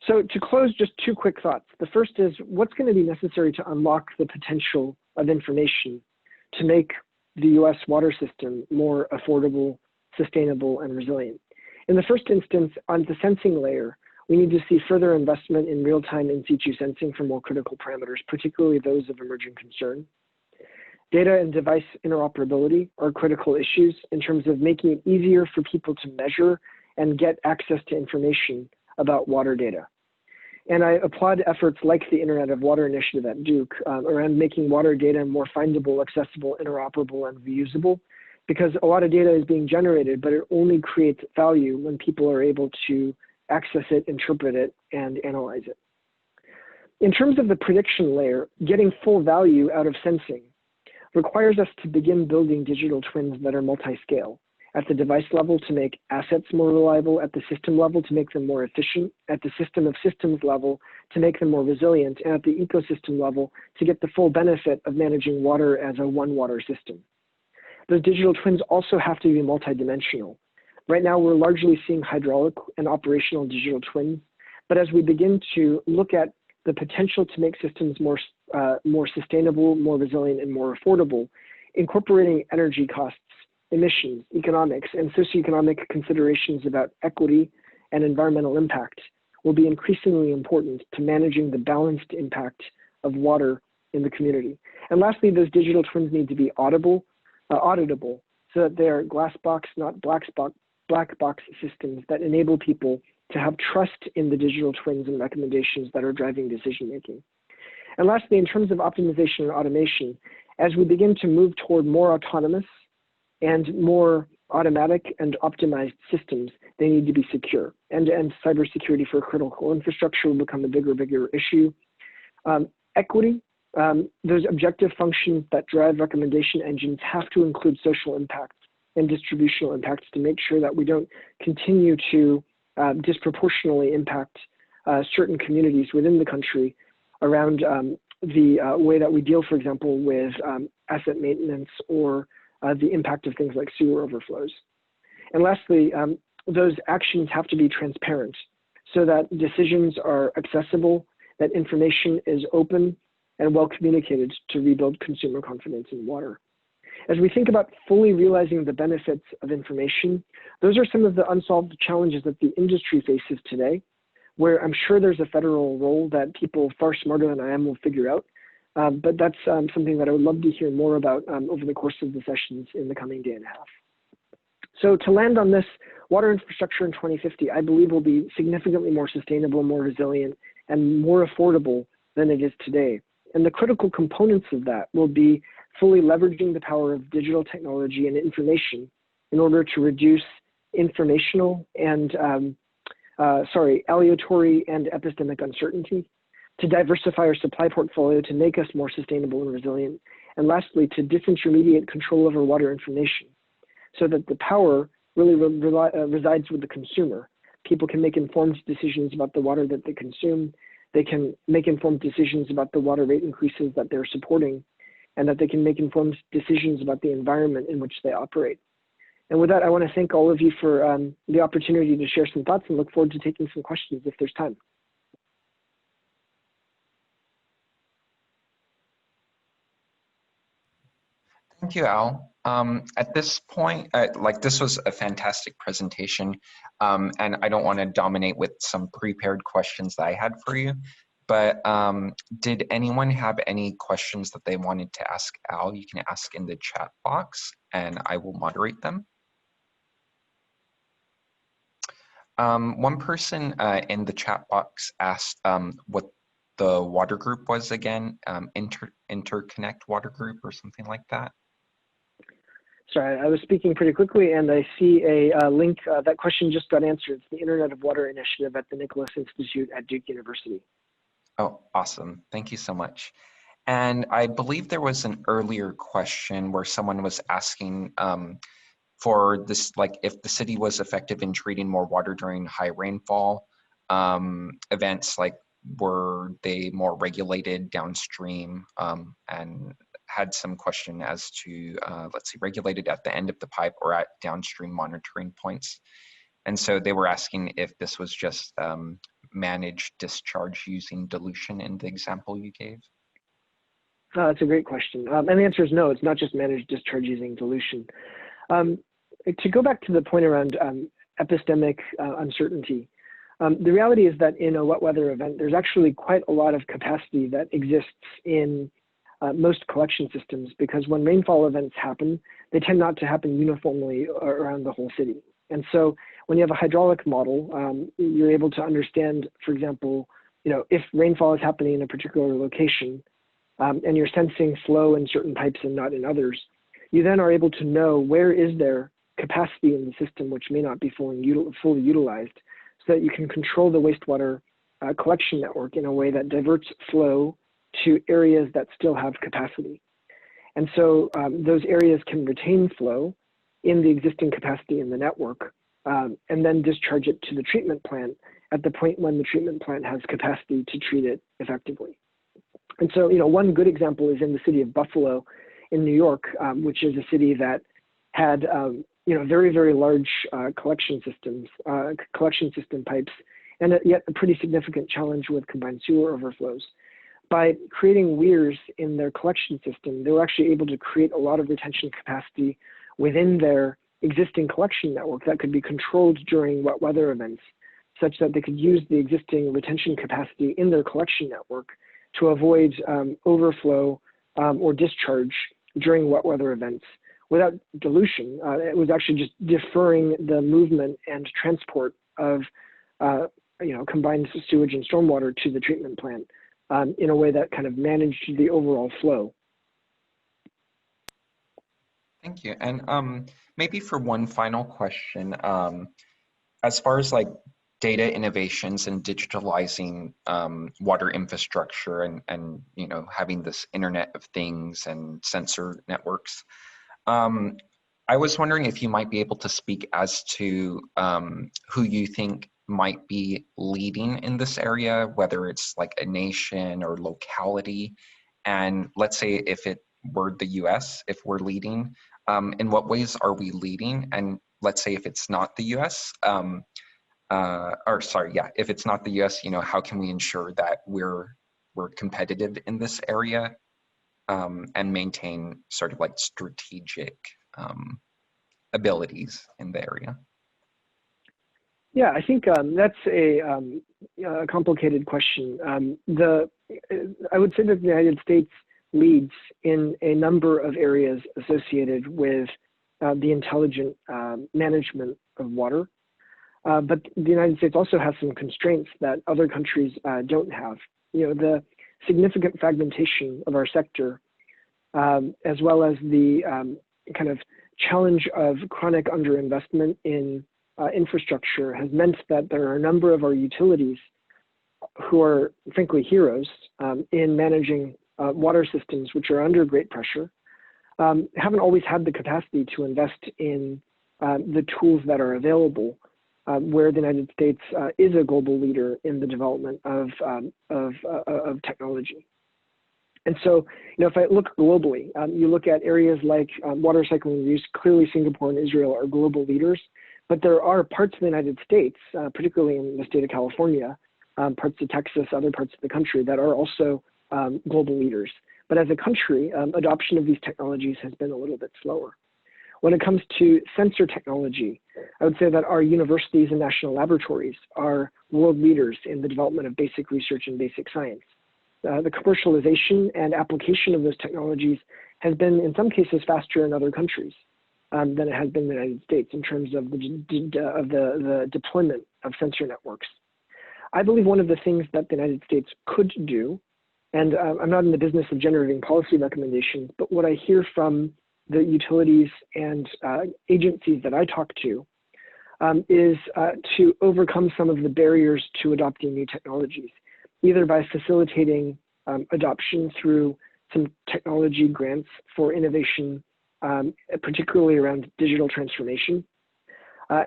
So to close, just 2 quick thoughts. The first is, what's going to be necessary to unlock the potential of information to make the US water system more affordable, sustainable, and resilient? In the first instance, on the sensing layer, we need to see further investment in real-time in situ sensing for more critical parameters, particularly those of emerging concern. Data and device interoperability are critical issues in terms of making it easier for people to measure and get access to information about water data. And I applaud efforts like the Internet of Water initiative at Duke around making water data more findable, accessible, interoperable, and reusable, because a lot of data is being generated, but it only creates value when people are able to access it, interpret it, and analyze it. In terms of the prediction layer, getting full value out of sensing requires us to begin building digital twins that are multi-scale, at the device level to make assets more reliable, at the system level to make them more efficient, at the system of systems level to make them more resilient, and at the ecosystem level to get the full benefit of managing water as a one water system. Those digital twins also have to be multidimensional. Right now, we're largely seeing hydraulic and operational digital twins, but as we begin to look at the potential to make systems more sustainable, more resilient, and more affordable, incorporating energy costs, emissions, economics, and socioeconomic considerations about equity and environmental impact will be increasingly important to managing the balanced impact of water in the community. And lastly, those digital twins need to be auditable, so that they are glass box, not black box systems that enable people to have trust in the digital twins and recommendations that are driving decision making. And lastly, in terms of optimization and automation, as we begin to move toward more autonomous and more automatic and optimized systems, they need to be secure. End-to-end cybersecurity for critical infrastructure will become a bigger issue. Equity, those objective functions that drive recommendation engines have to include social impacts and distributional impacts to make sure that we don't continue to disproportionately impact certain communities within the country around the way that we deal, for example, with asset maintenance or the impact of things like sewer overflows. And lastly, those actions have to be transparent so that decisions are accessible, that information is open and well communicated to rebuild consumer confidence in water. As we think about fully realizing the benefits of information, those are some of the unsolved challenges that the industry faces today, where I'm sure there's a federal role that people far smarter than I am will figure out. But that's something that I would love to hear more about over the course of the sessions in the coming day and a half. So to land on this, water infrastructure in 2050, I believe will be significantly more sustainable, more resilient, and more affordable than it is today. And the critical components of that will be fully leveraging the power of digital technology and information in order to reduce informational and, aleatory and epistemic uncertainty, to diversify our supply portfolio to make us more sustainable and resilient, and lastly, to disintermediate control over water information so that the power really resides with the consumer. People can make informed decisions about the water that they consume. They can make informed decisions about the water rate increases that they're supporting, and that they can make informed decisions about the environment in which they operate. And with that, I want to thank all of you for the opportunity to share some thoughts and look forward to taking some questions if there's time. Thank you, Al. At this point, this was a fantastic presentation, and I don't want to dominate with some prepared questions that I had for you, but did anyone have any questions that they wanted to ask Al? You can ask in the chat box, and I will moderate them. One person in the chat box asked what the water group was again, Interconnect Water Group or something like that. Sorry, I was speaking pretty quickly, and I see a link. That question just got answered. It's the Internet of Water initiative at the Nicholas Institute at Duke University. Oh, awesome. Thank you so much. And I believe there was an earlier question where someone was asking for this, like if the city was effective in treating more water during high rainfall events, like were they more regulated downstream, and had some question as to, let's see, regulated at the end of the pipe or at downstream monitoring points. And so they were asking if this was just managed discharge using dilution in the example you gave. That's a great question. And the answer is no, it's not just managed discharge using dilution. To go back to the point around epistemic uncertainty, The reality is that in a wet weather event, there's actually quite a lot of capacity that exists in most collection systems, because when rainfall events happen, they tend not to happen uniformly around the whole city. And so when you have a hydraulic model, you're able to understand, for example, if rainfall is happening in a particular location, and you're sensing flow in certain pipes and not in others, you then are able to know where is there capacity in the system which may not be fully utilized, so that you can control the wastewater collection network in a way that diverts flow to areas that still have capacity. And so those areas can retain flow in the existing capacity in the network, and then discharge it to the treatment plant at the point when the treatment plant has capacity to treat it effectively. And so, one good example is in the city of Buffalo in New York, which is a city that had, very, very large collection system pipes, and yet a pretty significant challenge with combined sewer overflows. By creating weirs in their collection system, they were actually able to create a lot of retention capacity within their existing collection network that could be controlled during wet weather events, such that they could use the existing retention capacity in their collection network to avoid overflow or discharge during wet weather events without dilution. It was actually just deferring the movement and transport of combined sewage and stormwater to the treatment plant in a way that kind of managed the overall flow. Thank you. And maybe for one final question, as far as like data innovations and digitalizing water infrastructure and having this Internet of Things and sensor networks, I was wondering if you might be able to speak as to who you think might be leading in this area, whether it's like a nation or locality, and let's say if it were the US, if we're leading, in what ways are we leading? And let's say if it's not the US, if it's not the US, how can we ensure that we're competitive in this area and maintain sort of like strategic abilities in the area? Yeah, I think that's a complicated question. I would say that the United States leads in a number of areas associated with the intelligent management of water. But the United States also has some constraints that other countries don't have. The significant fragmentation of our sector, as well as the kind of challenge of chronic underinvestment in infrastructure, has meant that there are a number of our utilities who are frankly heroes in managing water systems which are under great pressure, haven't always had the capacity to invest in the tools that are available, where the United States is a global leader in the development of technology. And so, if I look globally, you look at areas like water cycling and reuse. Clearly, Singapore and Israel are global leaders, but there are parts of the United States, particularly in the state of California, parts of Texas, other parts of the country that are also global leaders. But as a country, adoption of these technologies has been a little bit slower. When it comes to sensor technology, I would say that our universities and national laboratories are world leaders in the development of basic research and basic science. The commercialization and application of those technologies has been, in some cases, faster in other countries than it has been in the United States in terms of the deployment of sensor networks. I believe one of the things that the United States could do, and I'm not in the business of generating policy recommendations, but what I hear from the utilities and agencies that I talk to is to overcome some of the barriers to adopting new technologies, either by facilitating adoption through some technology grants for innovation, particularly around digital transformation,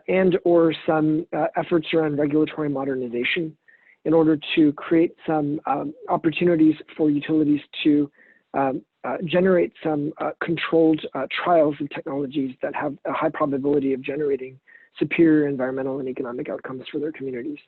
and or some efforts around regulatory modernization in order to create some opportunities for utilities to generate some controlled trials of technologies that have a high probability of generating superior environmental and economic outcomes for their communities.